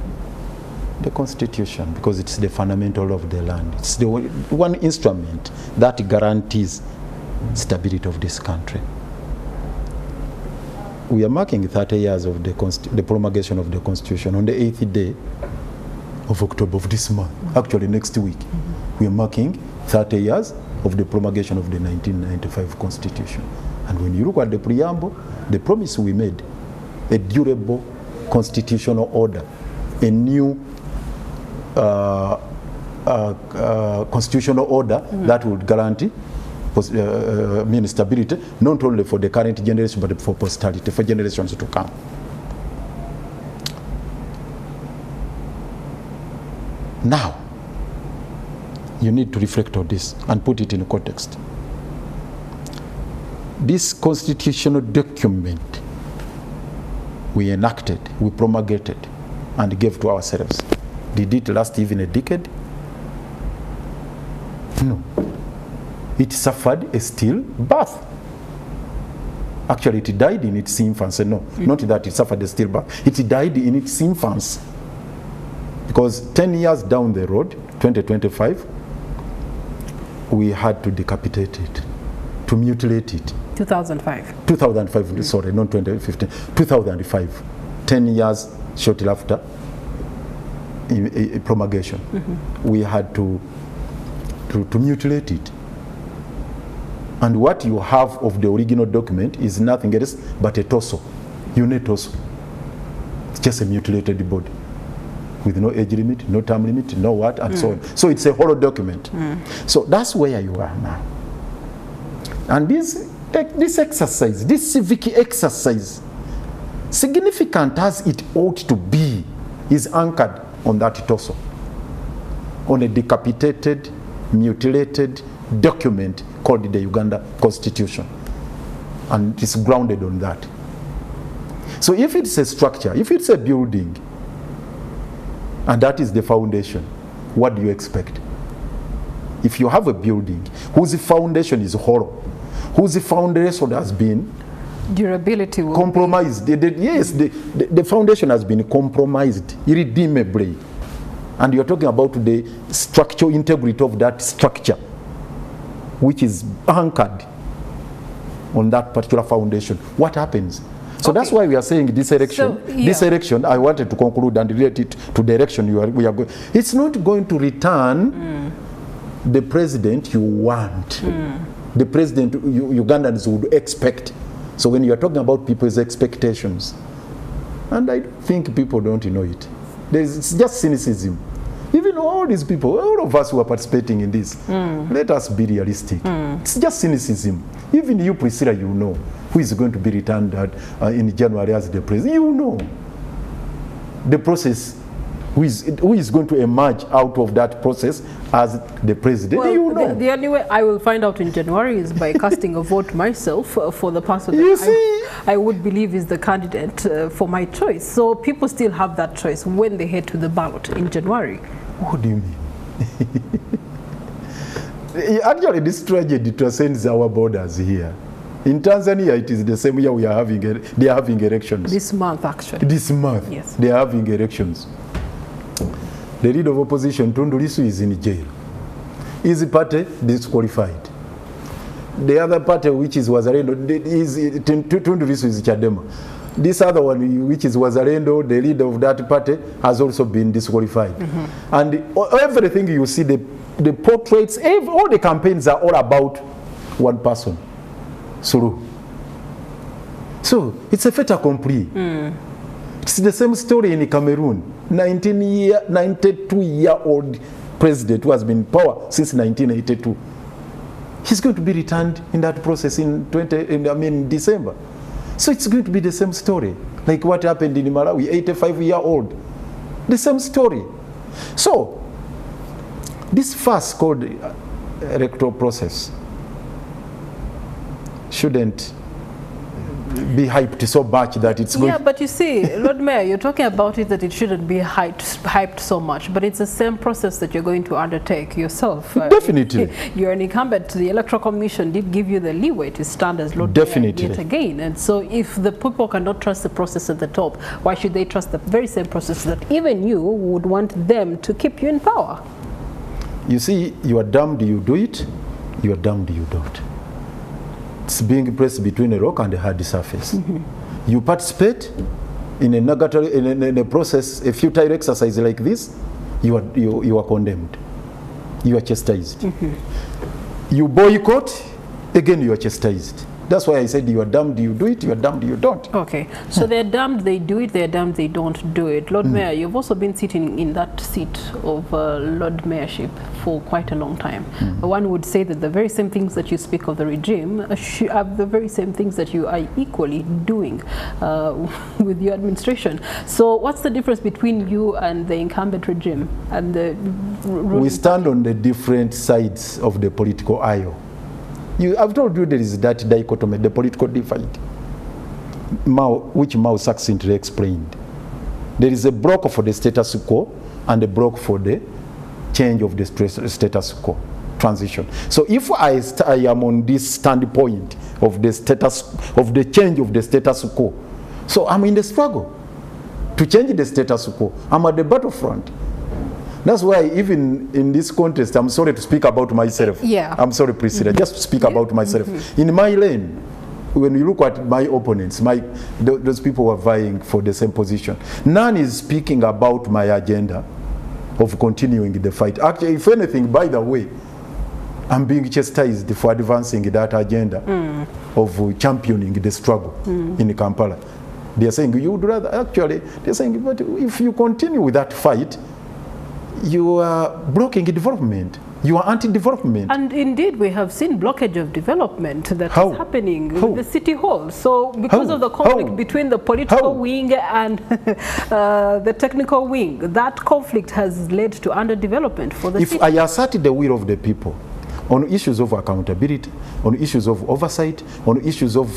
the constitution, because it's the fundamental of the land. It's the one instrument that guarantees stability of this country. We are marking 30 years of the promulgation of the constitution on the 8th day of October of this month. Actually next week we are marking 30 years of the promulgation of the 1995 constitution. And when you look at the preamble, the promise we made, a durable constitutional order, a new constitutional order that would guarantee stability, not only for the current generation, but for posterity, for generations to come. Now, you need to reflect on this and put it in context. This constitutional document we enacted, we promulgated, and gave to ourselves. Did it last even a decade? No. It suffered a stillbirth. Actually, it died in its infancy. No, not that it suffered a stillbirth. It died in its infancy. Because 10 years down the road, 2025, we had to decapitate it, to mutilate it. 2005. 2005, sorry, not 2015. 2005, 10 years shortly after promulgation, we had to mutilate it. And what you have of the original document is nothing else but a torso, unit torso. It's just a mutilated body with no age limit, no term limit, no what, and so on. So it's a hollow document. So that's where you are now. And this exercise, this civic exercise, significant as it ought to be, is anchored on that torso, on a decapitated, mutilated document called the Uganda Constitution. And it's grounded on that. So if it's a structure, if it's a building, and that is the foundation, what do you expect? If you have a building whose foundation is hollow, whose foundation has been durability will compromised. The foundation has been compromised irredeemably. And you're talking about the structural integrity of that structure. which is anchored on that particular foundation, what happens? So that's why we are saying this election, this election, I wanted to conclude and relate it to the election we are going. It's not going to return the president you want, the president Ugandans would expect. So when you are talking about people's expectations, and I think people don't know it, it's just cynicism. Even all these people, all of us who are participating in this, let us be realistic. It's just cynicism. Even you, Priscilla, you know who is going to be returned in January as the president. You know the process, who is going to emerge out of that process as the president. Well, you know. The only way I will find out in January is by casting a vote myself for the person that I would believe is the candidate for my choice. So people still have that choice when they head to the ballot in January. What do you mean? Actually, this tragedy transcends our borders here. In Tanzania, it is the same year they are having elections. This month, actually. This month, yes. They are having elections. The leader of opposition, Tundu Lissu, is in jail. His party disqualified. The other party, which is Wazalendo, Tundu Lissu is Chadema. This other one, which is Wazalendo, the leader of that party, has also been disqualified. And everything you see, the portraits, all the campaigns are all about one person, Sulu. So it's a fait accompli. It's the same story in Cameroon. 92-year-old president who has been in power since 1982. He's going to be returned in that process in December. So it's going to be the same story, like what happened in Malawi, 85-year-old. The same story. So this fast called electoral process shouldn't be hyped so much that it's going. Yeah, but you see, Lord Mayor, you're talking about it that it shouldn't be hyped so much, but it's the same process that you're going to undertake yourself. Definitely. You're an incumbent. The Electoral Commission did give you the leeway to stand as Lord Mayor yet again. And so if the people cannot trust the process at the top, why should they trust the very same process that even you would want them to keep you in power? You see, you are damned you do it, you are damned you don't. It's being pressed between a rock and a hard surface. You participate in a process, a futile exercise like this, you are condemned. You are chastised. You boycott, again you are chastised. That's why I said you are damned you do it, you are damned you don't. Okay, so they're damned they do it, they're damned they don't do it. Lord Mayor, you've also been sitting in that seat of Lord Mayorship for quite a long time. One would say that the very same things that you speak of the regime are the very same things that you are equally doing with your administration. So what's the difference between you and the incumbent regime and the we stand on the different sides of the political aisle. I've told you there is that dichotomy, the political divide, which Mao succinctly explained. There is a bloc for the status quo and a bloc for the change of the status quo, transition. So if I am on this standpoint of the change of the status quo, so I'm in the struggle to change the status quo. I'm at the battlefront. That's why even in this contest, I'm sorry to speak about myself. Yeah. I'm sorry, Priscilla, just to speak about myself. In my lane, when you look at my opponents, those people who are vying for the same position, none is speaking about my agenda of continuing the fight. Actually, if anything, by the way, I'm being chastised for advancing that agenda of championing the struggle in Kampala. They are saying, you would rather, actually, they're saying, but if you continue with that fight, you are blocking development. You are anti-development. And indeed, we have seen blockage of development that is happening in the city hall. So because of the conflict between the political wing and the technical wing, that conflict has led to underdevelopment for the city. If I assert the will of the people on issues of accountability, on issues of oversight, on issues of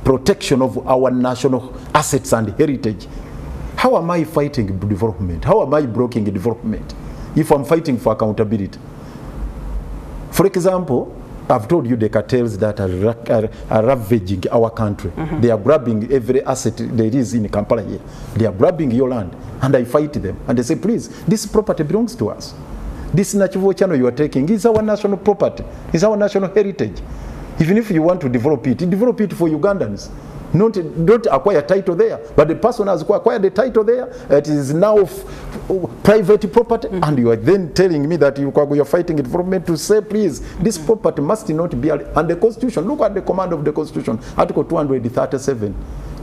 protection of our national assets and heritage, how am I fighting development? How am I blocking development if I'm fighting for accountability? For example, I've told you the cartels that are ravaging our country. They are grabbing every asset there is in Kampala here. They are grabbing your land, and I fight them. And they say, please, this property belongs to us. This Nachivo channel you are taking is our national property, is our national heritage. Even if you want to develop it for Ugandans. Don't acquire title there, but the person has acquired the title there. It is now private property, and you are then telling me that you are fighting it for me to say, please, this property must not be under the Constitution. Look at the command of the Constitution, Article 237.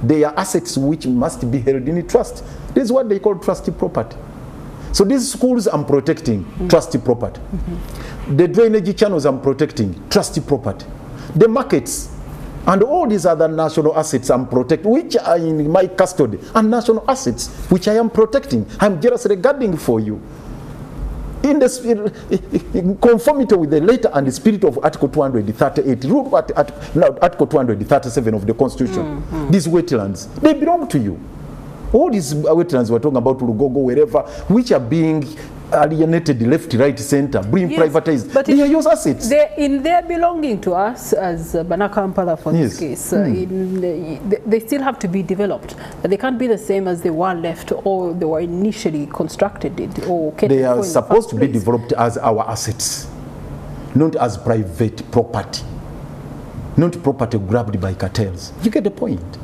They are assets which must be held in trust. This is what they call trustee property. So these schools I'm protecting, trustee property. The drainage channels I'm protecting, trustee property. The markets and all these other national assets I'm protecting, which are in my custody, and national assets which I am protecting. I'm just regarding for you. In the spirit, in conformity with the letter and the spirit of Article 238, Article 237 of the Constitution, these wetlands, they belong to you. All these wetlands we're talking about, Lugogo, wherever, which are being alienated left, right, center, being privatized, but they are your assets. They're belonging to us as Kampala for this case. They still have to be developed. They can't be the same as they were left or they were initially constructed. They are supposed to be developed as our assets, not as private property, not property grabbed by cartels. You get the point?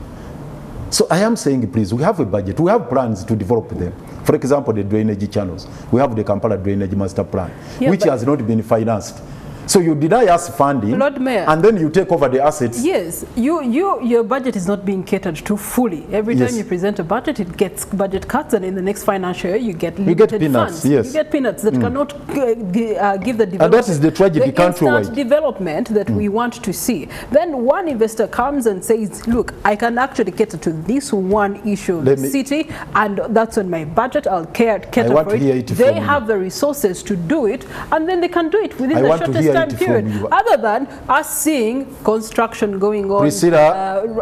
So I am saying, please, we have a budget, we have plans to develop them. For example, the drainage channels. We have the Kampala Drainage Master Plan, which has not been financed. So you deny us funding, Lord Mayor, and then you take over the assets. Yes, your budget is not being catered to fully. Every time you present a budget, it gets budget cuts, and in the next financial year, you get limited peanuts, funds. You get peanuts that cannot give the development. And that is the tragedy countrywide. Development that we want to see. Then one investor comes and says, look, I can actually cater to this one issue of the city, and that's on my budget. I'll cater for it. They have the resources to do it, and then they can do it within the shortest time period. Other than us seeing construction going on,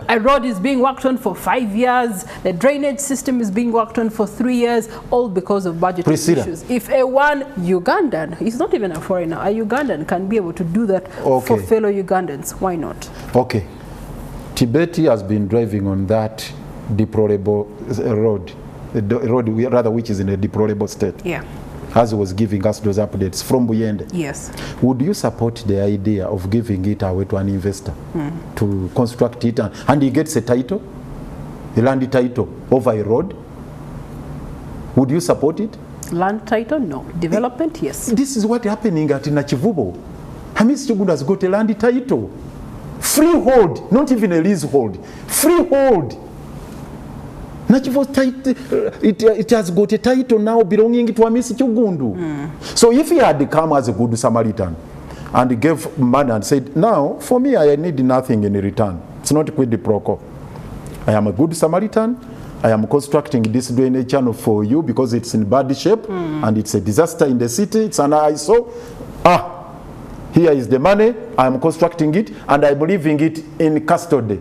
a road is being worked on for 5 years, the drainage system is being worked on for 3 years, all because of budget issues. If a one Ugandan, he's not even a foreigner, a Ugandan can be able to do that for fellow Ugandans, why not? Okay. Tibeti has been driving on that deplorable road, rather, which is in a deplorable state. Yeah. As was giving us those updates from Buyende. Yes. Would you support the idea of giving it away to an investor to construct it and he gets a title, a land title over a road? Would you support it? Land title, no. Development, yes. This is what happening at Nachivubo. Hamis Chugunda has got a land title. Freehold, not even a leasehold. Freehold. It has got a title now belonging to Amisi Chugundu. So if he had come as a good Samaritan and gave money and said, now, for me, I need nothing in return. It's not quid pro quo. I am a good Samaritan. I am constructing this drainage channel for you because it's in bad shape and it's a disaster in the city. It's an ISO. Here is the money. I am constructing it and I'm leaving it in custody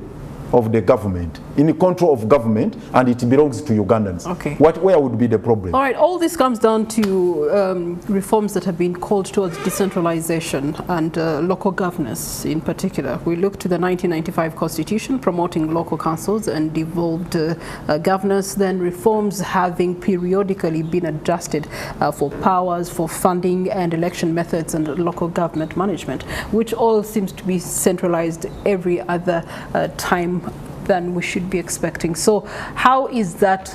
of the government, in the control of government, and it belongs to Ugandans. Okay. Where would be the problem? All right, all this comes down to reforms that have been called towards decentralization and local governance in particular. We look to the 1995 Constitution promoting local councils and devolved governance, then reforms having periodically been adjusted for powers, for funding and election methods and local government management, which all seems to be centralized every other time than we should be expecting. So how is that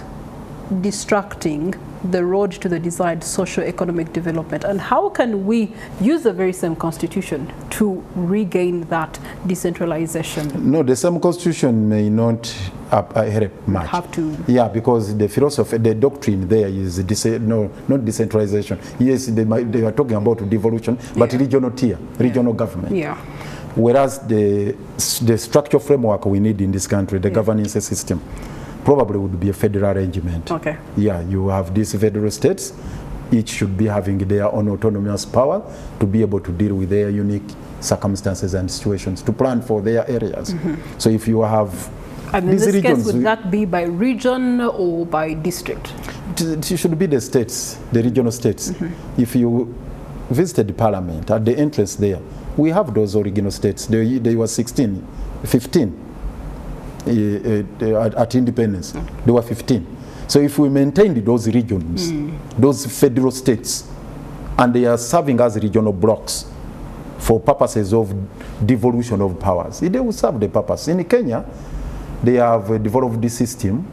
distracting the road to the desired socio-economic development, and how can we use the very same constitution to regain that decentralization? No, the same constitution may not help much. Have to. Yeah, because the philosophy, the doctrine there is not decentralization. Yes, they are talking about devolution, but regional tier, regional government. Yeah. Whereas the structural framework we need in this country, the governance system, probably would be a federal arrangement. Okay. Yeah, you have these federal states, each should be having their own autonomous power to be able to deal with their unique circumstances and situations, to plan for their areas. So if you have and in this regions, case, would that be by region or by district? It should be the states, the regional states. If you visited the parliament, at the entrance there, we have those original states. They were 15 at independence. They were 15. So if we maintained those regions, those federal states, and they are serving as regional blocks for purposes of devolution of powers. They will serve the purpose. In Kenya, they have developed this system,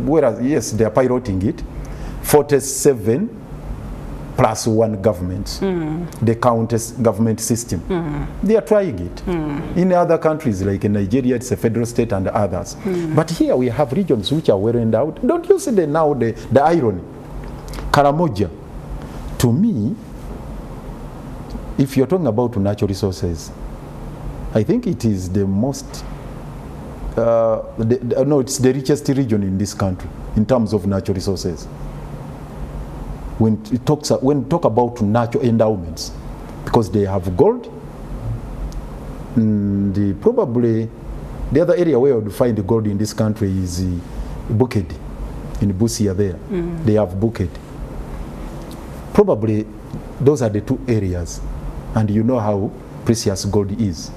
whereas, yes, they are piloting it, 47 plus one government, the county government system. They are trying it. In other countries, like in Nigeria, it's a federal state and others. But here we have regions which are well endowed. Don't you see the irony? Karamoja, to me, if you're talking about natural resources, I think it is the most, it's the richest region in this country in terms of natural resources. When we talk about natural endowments, because they have gold, probably the other area where you would find the gold in this country is Bukedi, in Busia there. They have Bukedi. Probably those are the two areas, and you know how precious gold is.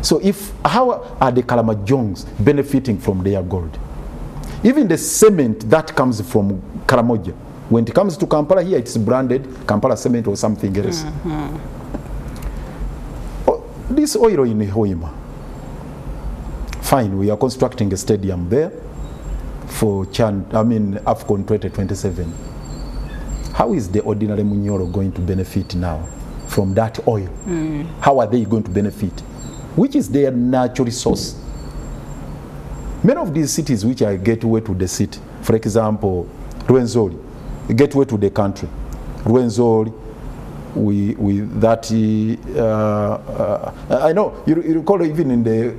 So how are the Kalamajongs benefiting from their gold? Even the cement that comes from Karamoja, when it comes to Kampala, here it's branded Kampala cement or something else. This oil in Hoima, fine, we are constructing a stadium there for AFCON 2027. How is the ordinary Munyoro going to benefit now from that oil? How are they going to benefit? Which is their natural resource? Many of these cities which are gateway to the city, for example, Rwenzori, gateway to the country. Rwenzori, with that, I know, you recall even in the,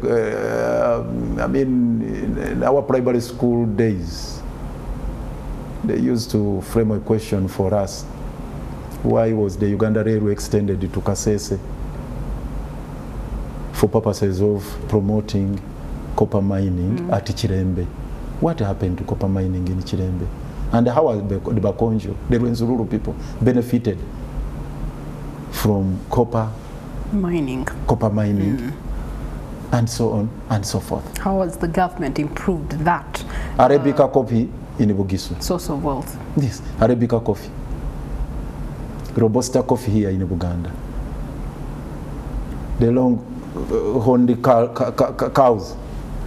in our primary school days, they used to frame a question for us. Why was the Uganda Railway extended to Kasese? For purposes of promoting copper mining at Chirembe. What happened to copper mining in Chirembe? And how are the Bakonjo, the Rwenzururu people, benefited from copper mining, and so on and so forth? How has the government improved that? Arabica coffee in Bugisu. Source of wealth. Yes, Arabica coffee. Robusta coffee here in Uganda. The long-horned cows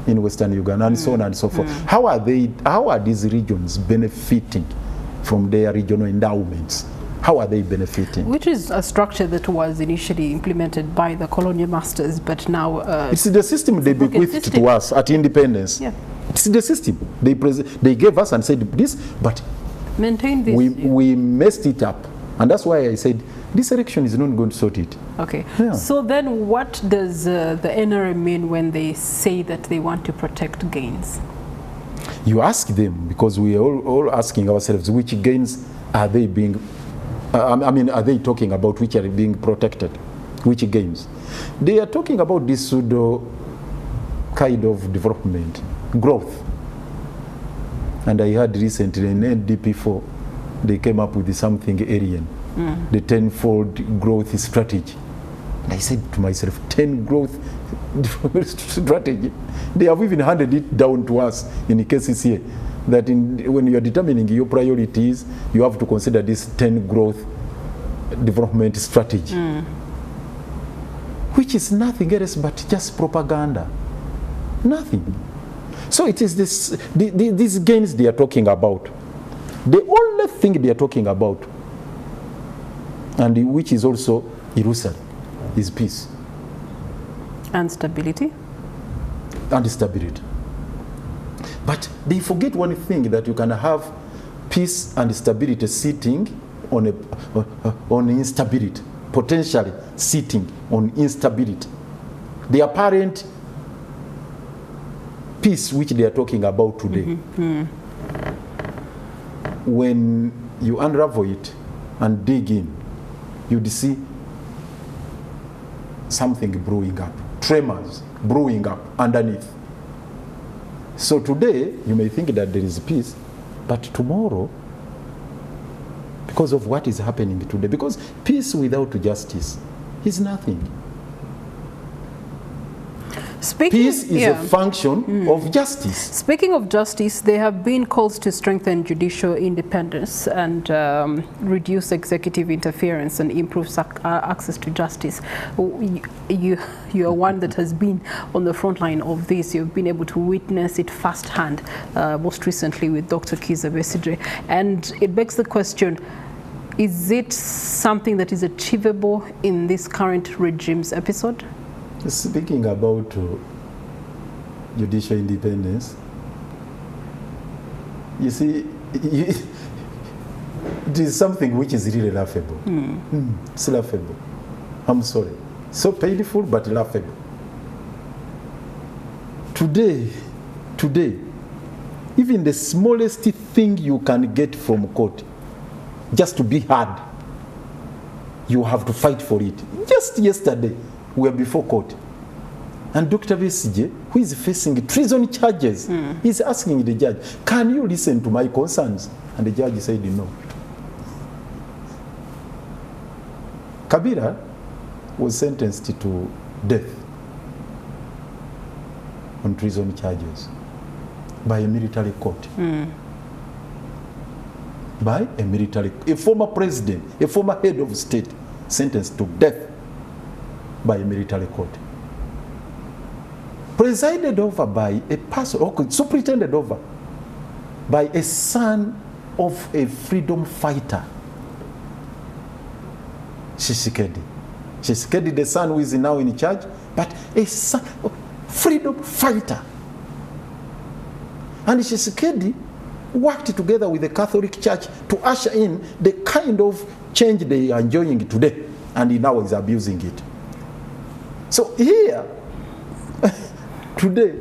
in Western Uganda, and so on and so forth. How are these regions benefiting from their regional endowments? How are they benefiting? Which is a structure that was initially implemented by the colonial masters, but now it's the system they bequeathed to us at independence. Yeah. It's the system they gave us and said this, but maintain this. We messed it up, and that's why I said this election is not going to sort it. Okay. Yeah. So then what does the NRM mean when they say that they want to protect gains? You ask them, because we are all asking ourselves, which gains are they being, are they talking about which are being protected? Which gains? They are talking about this pseudo kind of development, growth. And I heard recently in NDP4, they came up with something alien. The 10-fold growth strategy. And I said to myself, 10 growth strategy. They have even handed it down to us in the cases here, that when you are determining your priorities, you have to consider this 10 growth development strategy, which is nothing else but just propaganda. Nothing. So it is these gains they are talking about. The only thing they are talking about, and which is also illusory, is peace. And stability. And stability. But they forget one thing, that you can have peace and stability sitting on instability, potentially sitting on instability. The apparent peace which they are talking about today, when you unravel it and dig in, you'd see something brewing up, tremors brewing up underneath. So today, you may think that there is peace, but tomorrow, because of what is happening today, because peace without justice is nothing. Peace is a function of justice. Speaking of justice, there have been calls to strengthen judicial independence and reduce executive interference and improve access to justice. You are one that has been on the front line of this. You've been able to witness it firsthand, most recently with Dr. Kizza Besigye. And it begs the question, is it something that is achievable in this current regime's episode? Speaking about judicial independence, you see, it is something which is really laughable. It's laughable. I'm sorry. So painful, but laughable. Today, even the smallest thing you can get from court, just to be heard, you have to fight for it. Just yesterday, we were before court. And Dr. Besigye, who is facing treason charges, is asking the judge, can you listen to my concerns? And the judge said no. Kabila was sentenced to death on treason charges by a military court. By a former president, a former head of state, sentenced to death by a military court. Presided over by a person, or superintended over by a son of a freedom fighter, Tshisekedi. Tshisekedi, the son who is now in charge, but a son, freedom fighter. And Tshisekedi worked together with the Catholic Church to usher in the kind of change they are enjoying today, and he now is abusing it. So here, today,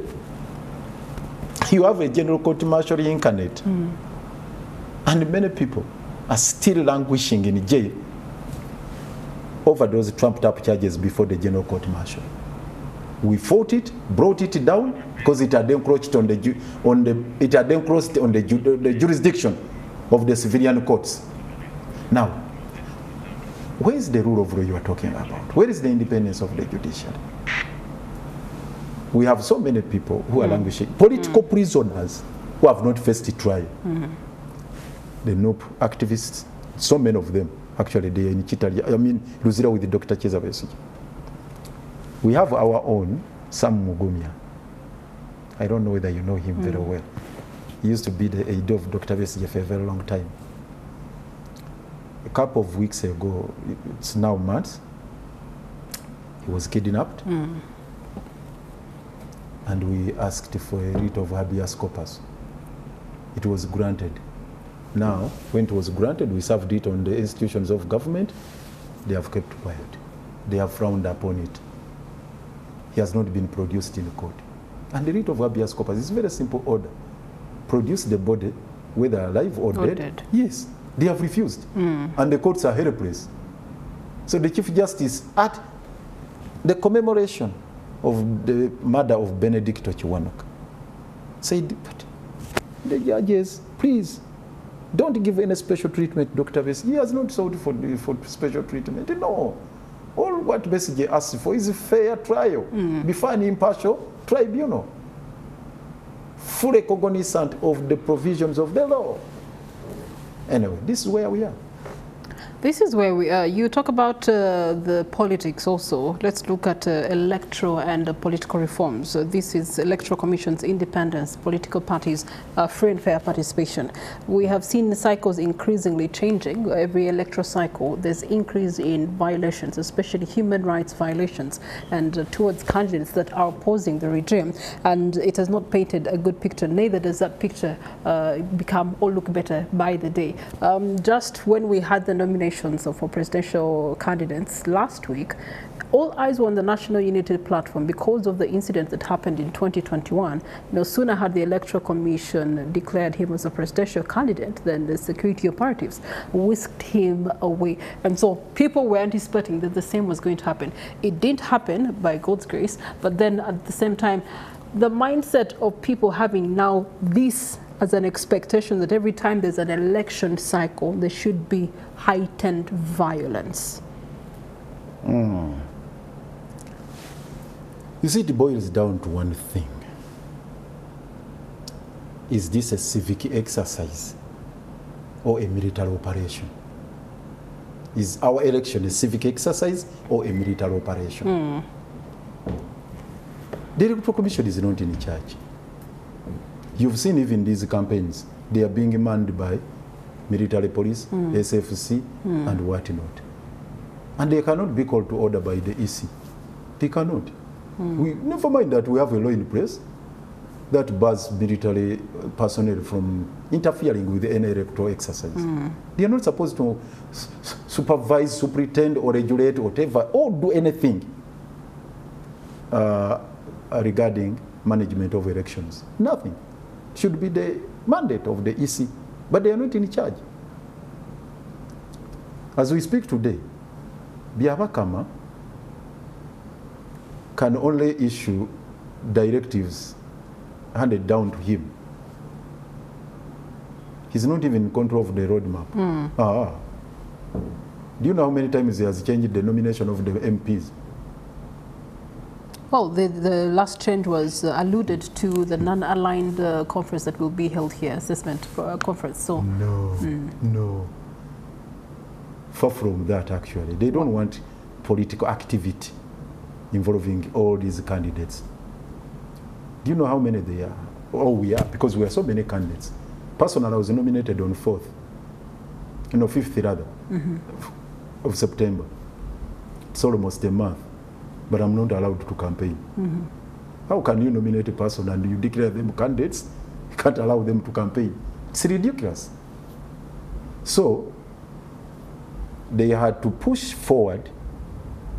you have a general court martial incarnate, and many people are still languishing in jail over those trumped-up charges before the general court martial. We fought it, brought it down, because it had encroached on the jurisdiction of the civilian courts. Now, where is the rule of law you are talking about? Where is the independence of the judiciary? We have so many people who are languishing, political prisoners who have not faced a trial. The NOP activists, so many of them, actually, they are in Chitali. I mean, Luzira with Dr. Kizza Besigye. We have our own, Sam Mugumya. I don't know whether you know him very well. He used to be the aide of Dr. Besigye for a very long time. A couple of weeks ago, it's now months, he was kidnapped. And we asked for a writ of habeas corpus. It was granted. Now, when it was granted, we served it on the institutions of government. They have kept quiet. They have frowned upon it. He has not been produced in court. And the writ of habeas corpus is a very simple order. Produce the body, whether alive or dead. Yes, they have refused. And the courts are helpless. So the Chief Justice, at the commemoration of the murder of Benedicto Chiwanuka, said, but the judges, please, don't give any special treatment, Dr. Besigye. He has not sought for special treatment. No. All what Besigye asks for is a fair trial before an impartial tribunal, fully cognizant of the provisions of the law. Anyway, this is where we are. This is where we are. You talk about the politics also. Let's look at electoral and political reforms. This is Electoral Commission's independence, political parties, free and fair participation. We have seen the cycles increasingly changing. Every electoral cycle, there's increase in violations, especially human rights violations, and towards candidates that are opposing the regime. And it has not painted a good picture. Neither does that picture become or look better by the day. Just when we had the nomination for presidential candidates last week, all eyes were on the National Unity Platform because of the incident that happened in 2021. No sooner had the Electoral Commission declared him as a presidential candidate than the security operatives whisked him away. And so people were anticipating that the same was going to happen. It didn't happen, by God's grace, but then at the same time, the mindset of people having now this as an expectation that every time there's an election cycle, there should be heightened violence. You You see, it boils down to one thing. Is this a civic exercise or a military operation? Is our election a civic exercise or a military operation? The Electoral Commission is not in charge. You've seen even these campaigns, they are being manned by military police, SFC, and whatnot. And they cannot be called to order by the EC. They cannot. We, never mind that we have a law in place that bars military personnel from interfering with any electoral exercise. They are not supposed to supervise, superintend, or regulate, whatever, or do anything regarding management of elections. Nothing. Should be the mandate of the EC, but they are not in charge. As we speak today, Byabakama can only issue directives handed down to him. He's not even in control of the roadmap. Do you know how many times he has changed the nomination of the MPs? Well, the last change was alluded to the non-aligned conference that will be held here, assessment conference. So no. Far from that, actually. They don't want political activity involving all these candidates. Do you know how many they are? Oh, we are, because we are so many candidates. Personally, I was nominated on 5th rather, of September. It's almost a month, but I'm not allowed to campaign. How can you nominate a person and you declare them candidates? You can't allow them to campaign. It's ridiculous. So, they had to push forward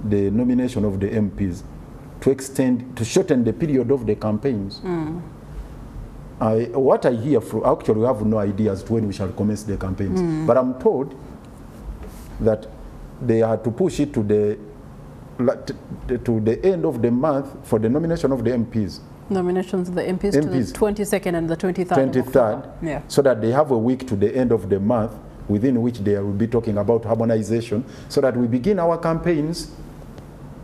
the nomination of the MPs to shorten the period of the campaigns. What I hear from, actually we have no idea as to when we shall commence the campaigns, but I'm told that they had to push it to the end of the month for the nomination of the MPs. Nominations of the MPs to the 22nd and the 23rd. Yeah. So that they have a week to the end of the month within which they will be talking about harmonization, so that we begin our campaigns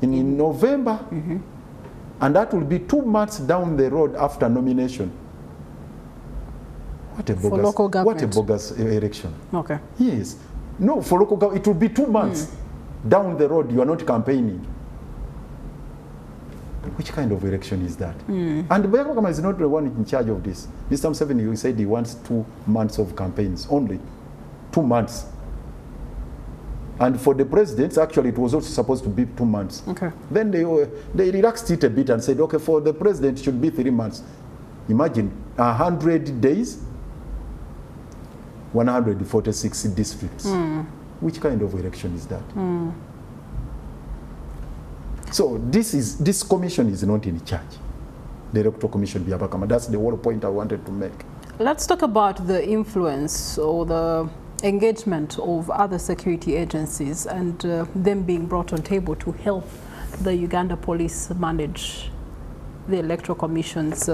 in November. And that will be 2 months down the road after nomination. What a bogus, for local government. What a bogus election. Okay. Yes. No, for local government, it will be 2 months down the road. You are not campaigning. Which kind of election is that? And Byabakama is not the one in charge of this. Mr. Museveni, you said he wants 2 months of campaigns, only 2 months. And for the presidents, actually, it was also supposed to be 2 months. Okay. Then they relaxed it a bit and said, okay, for the president, it should be 3 months. Imagine 100 days, 146 districts. Which kind of election is that? So this commission is not in charge. The Electoral Commission, Byabakama. That's the whole point I wanted to make. Let's talk about the influence or the engagement of other security agencies and them being brought on table to help the Uganda police manage the Electoral Commission's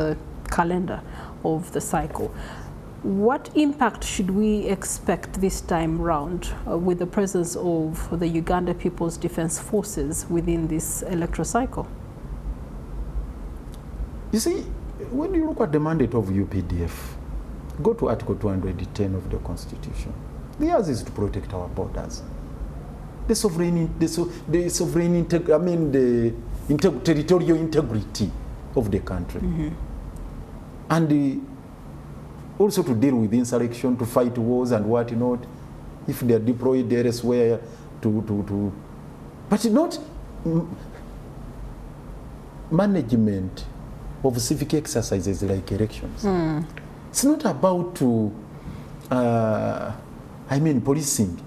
calendar of the cycle. What impact should we expect this time round with the presence of the Uganda People's Defense Forces within this electoral cycle? You see, when you look at the mandate of UPDF, go to Article 210 of the Constitution. Theirs is to protect our borders. The territorial integrity of the country. And also to deal with insurrection, to fight wars and what not, if they are deployed elsewhere but not management of civic exercises like elections. It's not about policing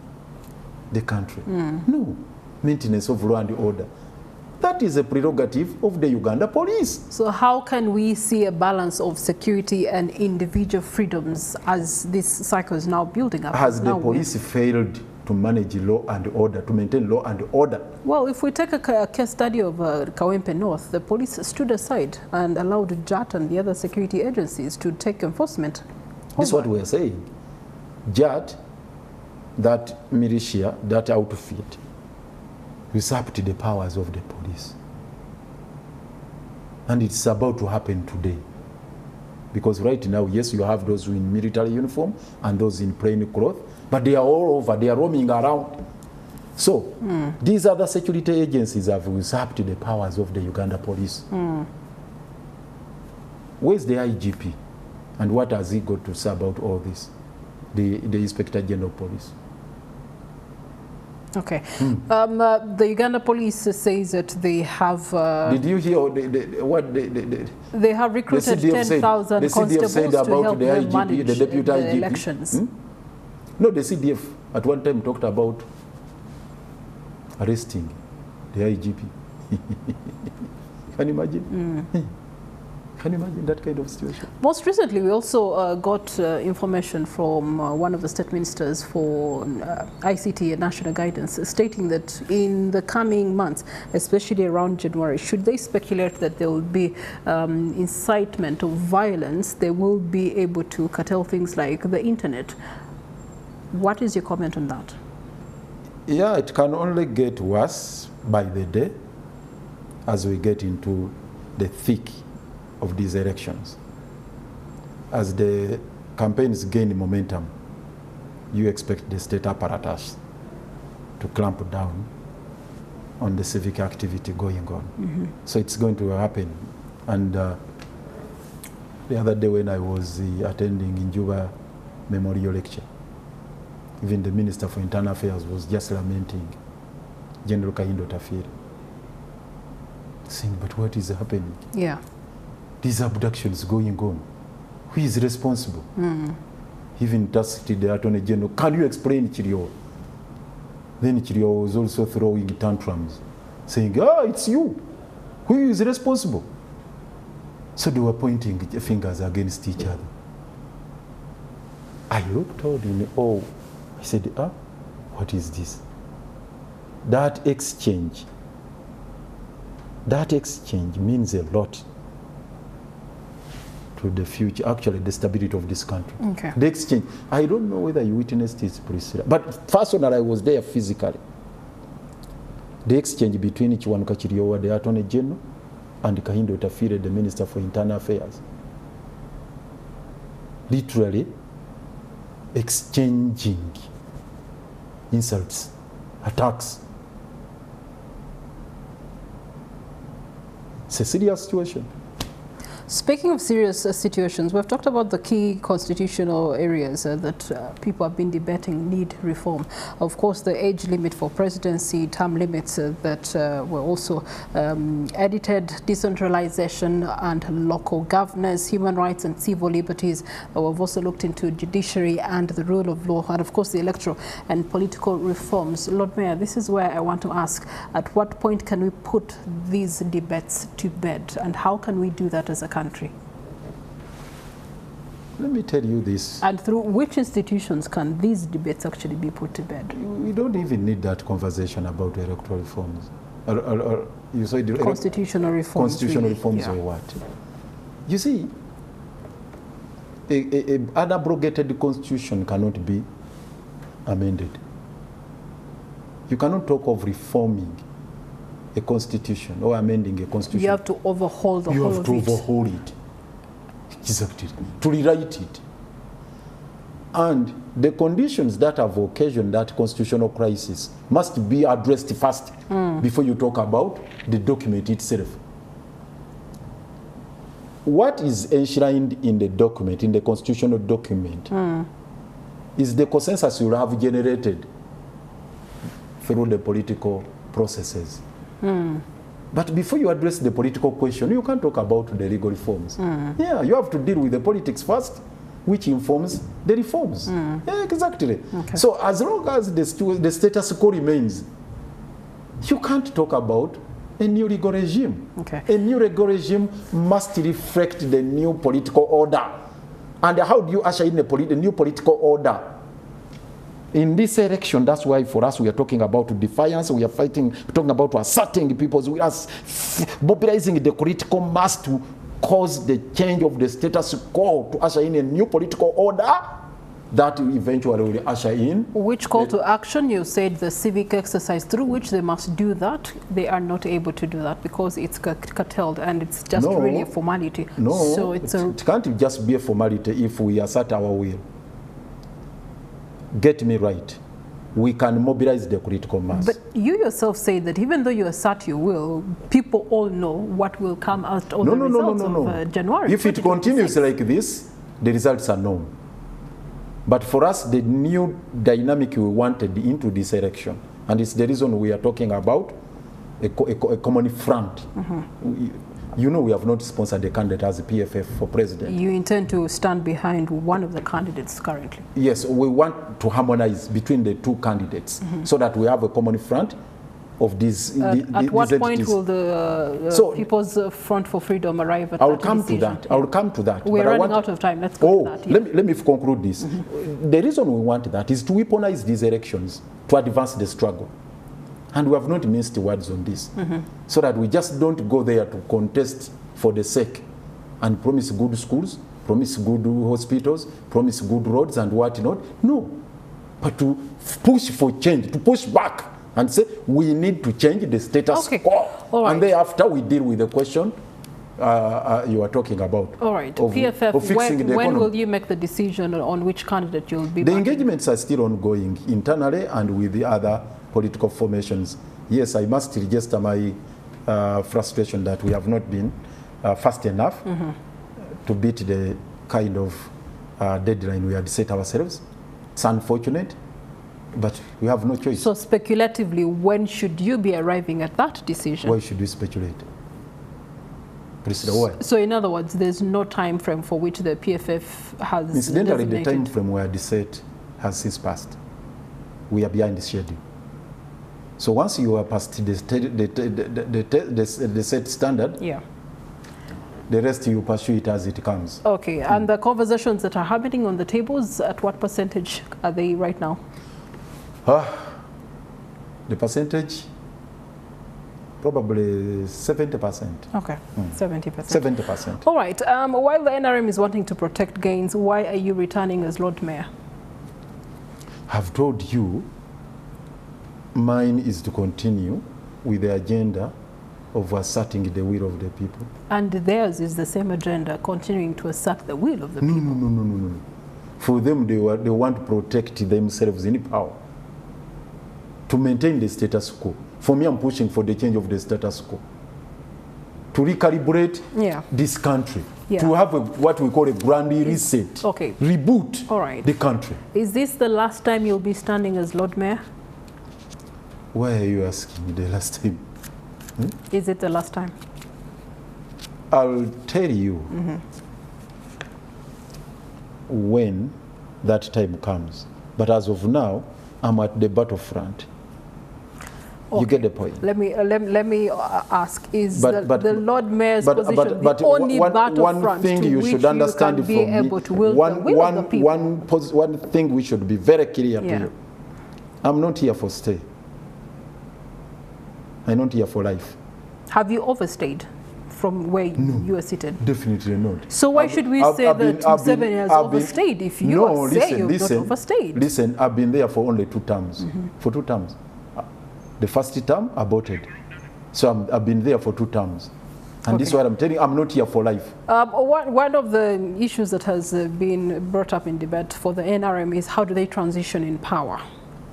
the country. No, maintenance of law and order. That is a prerogative of the Uganda police. So how can we see a balance of security and individual freedoms as this cycle is now building up? Has the police failed to manage law and order, to maintain law and order? Well, if we take a case study of Kawempe North, the police stood aside and allowed JAT and the other security agencies to take enforcement. This is what we are saying. JAT, that militia, that outfit, usurped the powers of the police. And it's about to happen today. Because right now, yes, you have those in military uniform and those in plain clothes, but they are all over, they are roaming around. So, these other security agencies have usurped the powers of the Uganda police. Where's the IGP? And what has he got to say about all this? The Inspector General of Police. Okay. The Uganda police says that they have... Did you hear they have recruited 10,000 constables to help the them IGP, manage the deputy IGP? elections. No, the CDF at one time talked about arresting the IGP. Can you imagine? Can you imagine that kind of situation? Most recently, we also got information from one of the state ministers for ICT and national guidance, stating that in the coming months, especially around January, should they speculate that there will be incitement of violence, they will be able to curtail things like the internet. What is your comment on that? Yeah, it can only get worse by the day as we get into the thick of these elections. As the campaigns gain momentum, you expect the state apparatus to clamp down on the civic activity going on. So it's going to happen. And the other day when I was attending in Juba memorial lecture, even the Minister for Internal Affairs was just lamenting General Kahindo Tafire, saying, but what is happening? Yeah. These abductions going on. Who is responsible? Even tasked the Attorney General, can you explain Chirio? Then Chirio was also throwing tantrums, saying, it's you. Who is responsible? So they were pointing fingers against each other. I looked out in awe. I said, what is this? That exchange means a lot to the future, actually the stability of this country. Okay. The exchange, I don't know whether you witnessed it, Priscilla, but personally I was there physically. The exchange between Chiwanuka Chiriowa, the Attorney General, and Kahindo Tafire, the Minister for Internal Affairs. Literally exchanging insults, attacks. It's a serious situation. Speaking of serious situations, we've talked about the key constitutional areas that people have been debating need reform. Of course, the age limit for presidency, term limits that were also edited, decentralization and local governance, human rights and civil liberties. We've also looked into judiciary and the rule of law, and of course the electoral and political reforms. Lord Mayor, this is where I want to ask, at what point can we put these debates to bed, and how can we do that as a country? Let me tell you this. And through which institutions can these debates actually be put to bed? We don't even need that conversation about electoral reforms. Or you say constitutional reforms. Constitutional really. reforms or what? You see, an abrogated constitution cannot be amended. You cannot talk of reforming a constitution or amending a constitution. You have to overhaul the whole of it. You have to overhaul it. Exactly. To rewrite it. And the conditions that have occasioned that constitutional crisis must be addressed first before you talk about the document itself. What is enshrined in the document, in the constitutional document, is the consensus you have generated through the political processes. But before you address the political question, you can't talk about the legal reforms. Yeah, you have to deal with the politics first, which informs the reforms. Yeah, exactly. Okay. So as long as the status quo remains, you can't talk about a new legal regime. Okay. A new legal regime must reflect the new political order. And how do you usher in a new political order? In this election, that's why for us we are talking about defiance, we are fighting, we're talking about asserting people's, we are mobilizing the critical mass to cause the change of the status quo, to usher in a new political order. that eventually will usher in. Which call to action? You said the civic exercise through which they must do that. They are not able to do that because it's curtailed and it's just really a formality. No, so it can't just be a formality if we assert our will. Get me right. We can mobilize the critical mass. But you yourself say that even though you assert your will, people all know what will come out of the results of January. If it continues like this, the results are known. But for us, the new dynamic we wanted into this election, and it's the reason we are talking about a common front. You know, we have not sponsored a candidate as a PFF for president. You intend to stand behind one of the candidates currently? Yes, we want to harmonize between the two candidates so that we have a common front of these at what point will the People's Front for Freedom arrive at I'll come to that. I'll come to that. We're running out of time. Let's go to that. Yeah. Let me conclude this. The reason we want that is to weaponize these elections to advance the struggle. And we have not minced words on this, so that we just don't go there to contest for the sake and promise good schools, promise good hospitals, promise good roads and whatnot. No, but to push for change, to push back and say we need to change the status quo. Right. And thereafter we deal with the question you are talking about. All right, PFF, when will you make the decision on which candidate you'll be? The engagements are still ongoing internally and with the other political formations. Yes, I must register my frustration that we have not been fast enough to beat the kind of deadline we had set ourselves. It's unfortunate, but we have no choice. So speculatively, when should you be arriving at that decision? Why should we speculate? Priscilla, why? So in other words, there's no time frame for which the PFF has Incidentally, designated. the time frame we had set has since passed. We are behind the schedule. So once you are past the set standard, the rest you pursue it as it comes. Okay, and the conversations that are happening on the tables, at what percentage are they right now? The percentage, probably 70%. Okay, 70%. 70%. All right, while the NRM is wanting to protect gains, why are you returning as Lord Mayor? I've told you, mine is to continue with the agenda of asserting the will of the people. And theirs is the same agenda, continuing to assert the will of the people. No. For them, they want to protect themselves in power, to maintain the status quo. For me, I'm pushing for the change of the status quo, to recalibrate this country, to have what we call a grand reset, reboot the country. Is this the last time you'll be standing as Lord Mayor? Why are you asking me the last time? Is it the last time? I'll tell you when that time comes. But as of now, I'm at the battlefront. You get the point. Let me ask: is the Lord Mayor's position the only battlefront one thing you should understand you can be able to will the will of the people? One thing we should be very clear to you: I'm not here for stay. I'm not here for life. Have you overstayed from where you are seated? Definitely not. So why should we say that 7 years overstayed if you are saying you've not overstayed? Listen, I've been there for only 2 terms. For 2 terms. The first term, aborted. So I've been there for 2 terms. And this is what I'm telling you, I'm not here for life. One of the issues that has been brought up in debate for the NRM is how do they transition in power?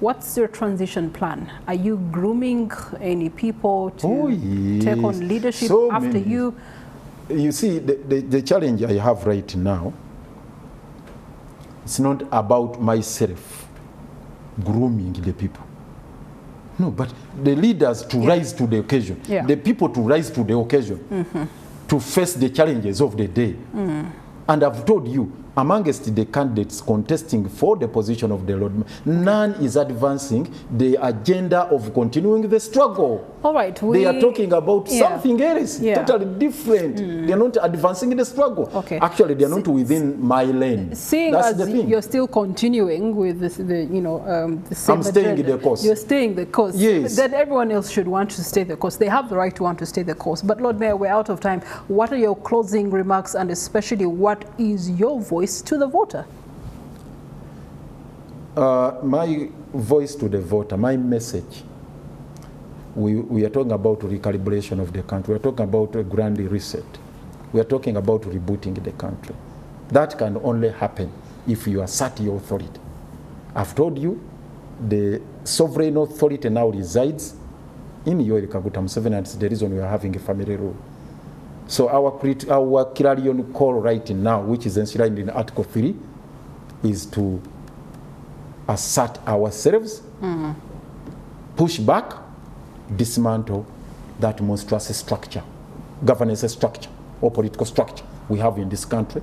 What's your transition plan? Are you grooming any people to take on leadership after you? You see, the challenge I have right now, it's not about myself grooming the people. No, but the leaders to rise to the occasion, the people to rise to the occasion, to face the challenges of the day. And I've told you, amongst the candidates contesting for the position of the Lord, none is advancing the agenda of continuing the struggle. All right. They are talking about something else, totally different. They are not advancing the struggle. Actually, they are not within my lane. Seeing That's as the thing. You're still continuing with the same I'm staying the course. You're staying the course. Yes. Then everyone else should want to stay the course. They have the right to want to stay the course. But Lord Mayor, we're out of time. What are your closing remarks, and especially what is your voice to the voter? My voice to the voter, my message, we are talking about recalibration of the country. We are talking about a grand reset. We are talking about rebooting the country. That can only happen if you assert your authority. I've told you, the sovereign authority now resides in Yoweri Kaguta Museveni, and it's the reason we are having a family rule. So our clarion call right now, which is enshrined in Article 3, is to assert ourselves, push back, dismantle that monstrous structure, governance structure or political structure we have in this country,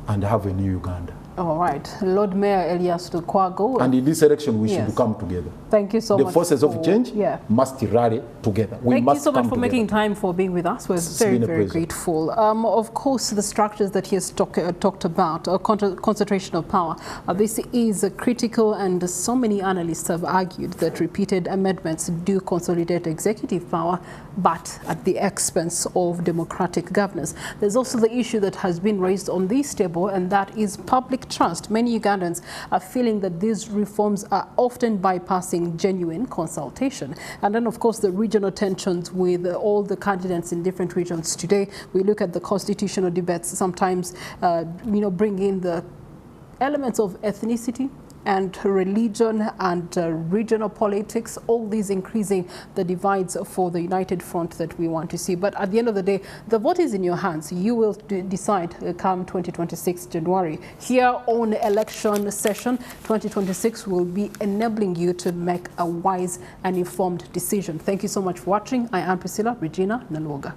and have a new Uganda. All right. Lord Mayor Erias Lukwago. And in this election, we should come together. Thank you so much. The forces of change must rally together. Thank you so much for making time for being with us. We're very grateful. Of course, the structures that he has talked about, concentration of power, this is critical, and so many analysts have argued that repeated amendments do consolidate executive power, but at the expense of democratic governance. There's also the issue that has been raised on this table, and that is public trust. Many Ugandans are feeling that these reforms are often bypassing genuine consultation. And then, of course, the regional tensions with all the candidates in different regions today. We look at the constitutional debates, sometimes, bring in the elements of ethnicity and religion and regional politics, all these increasing the divides for the united front that we want to see. But at the end of the day, the vote is in your hands. You will decide come 2026 January. Here on election session 2026 will be enabling you to make a wise and informed decision. Thank you so much for watching. I am Priscilla Regina Nalwoga.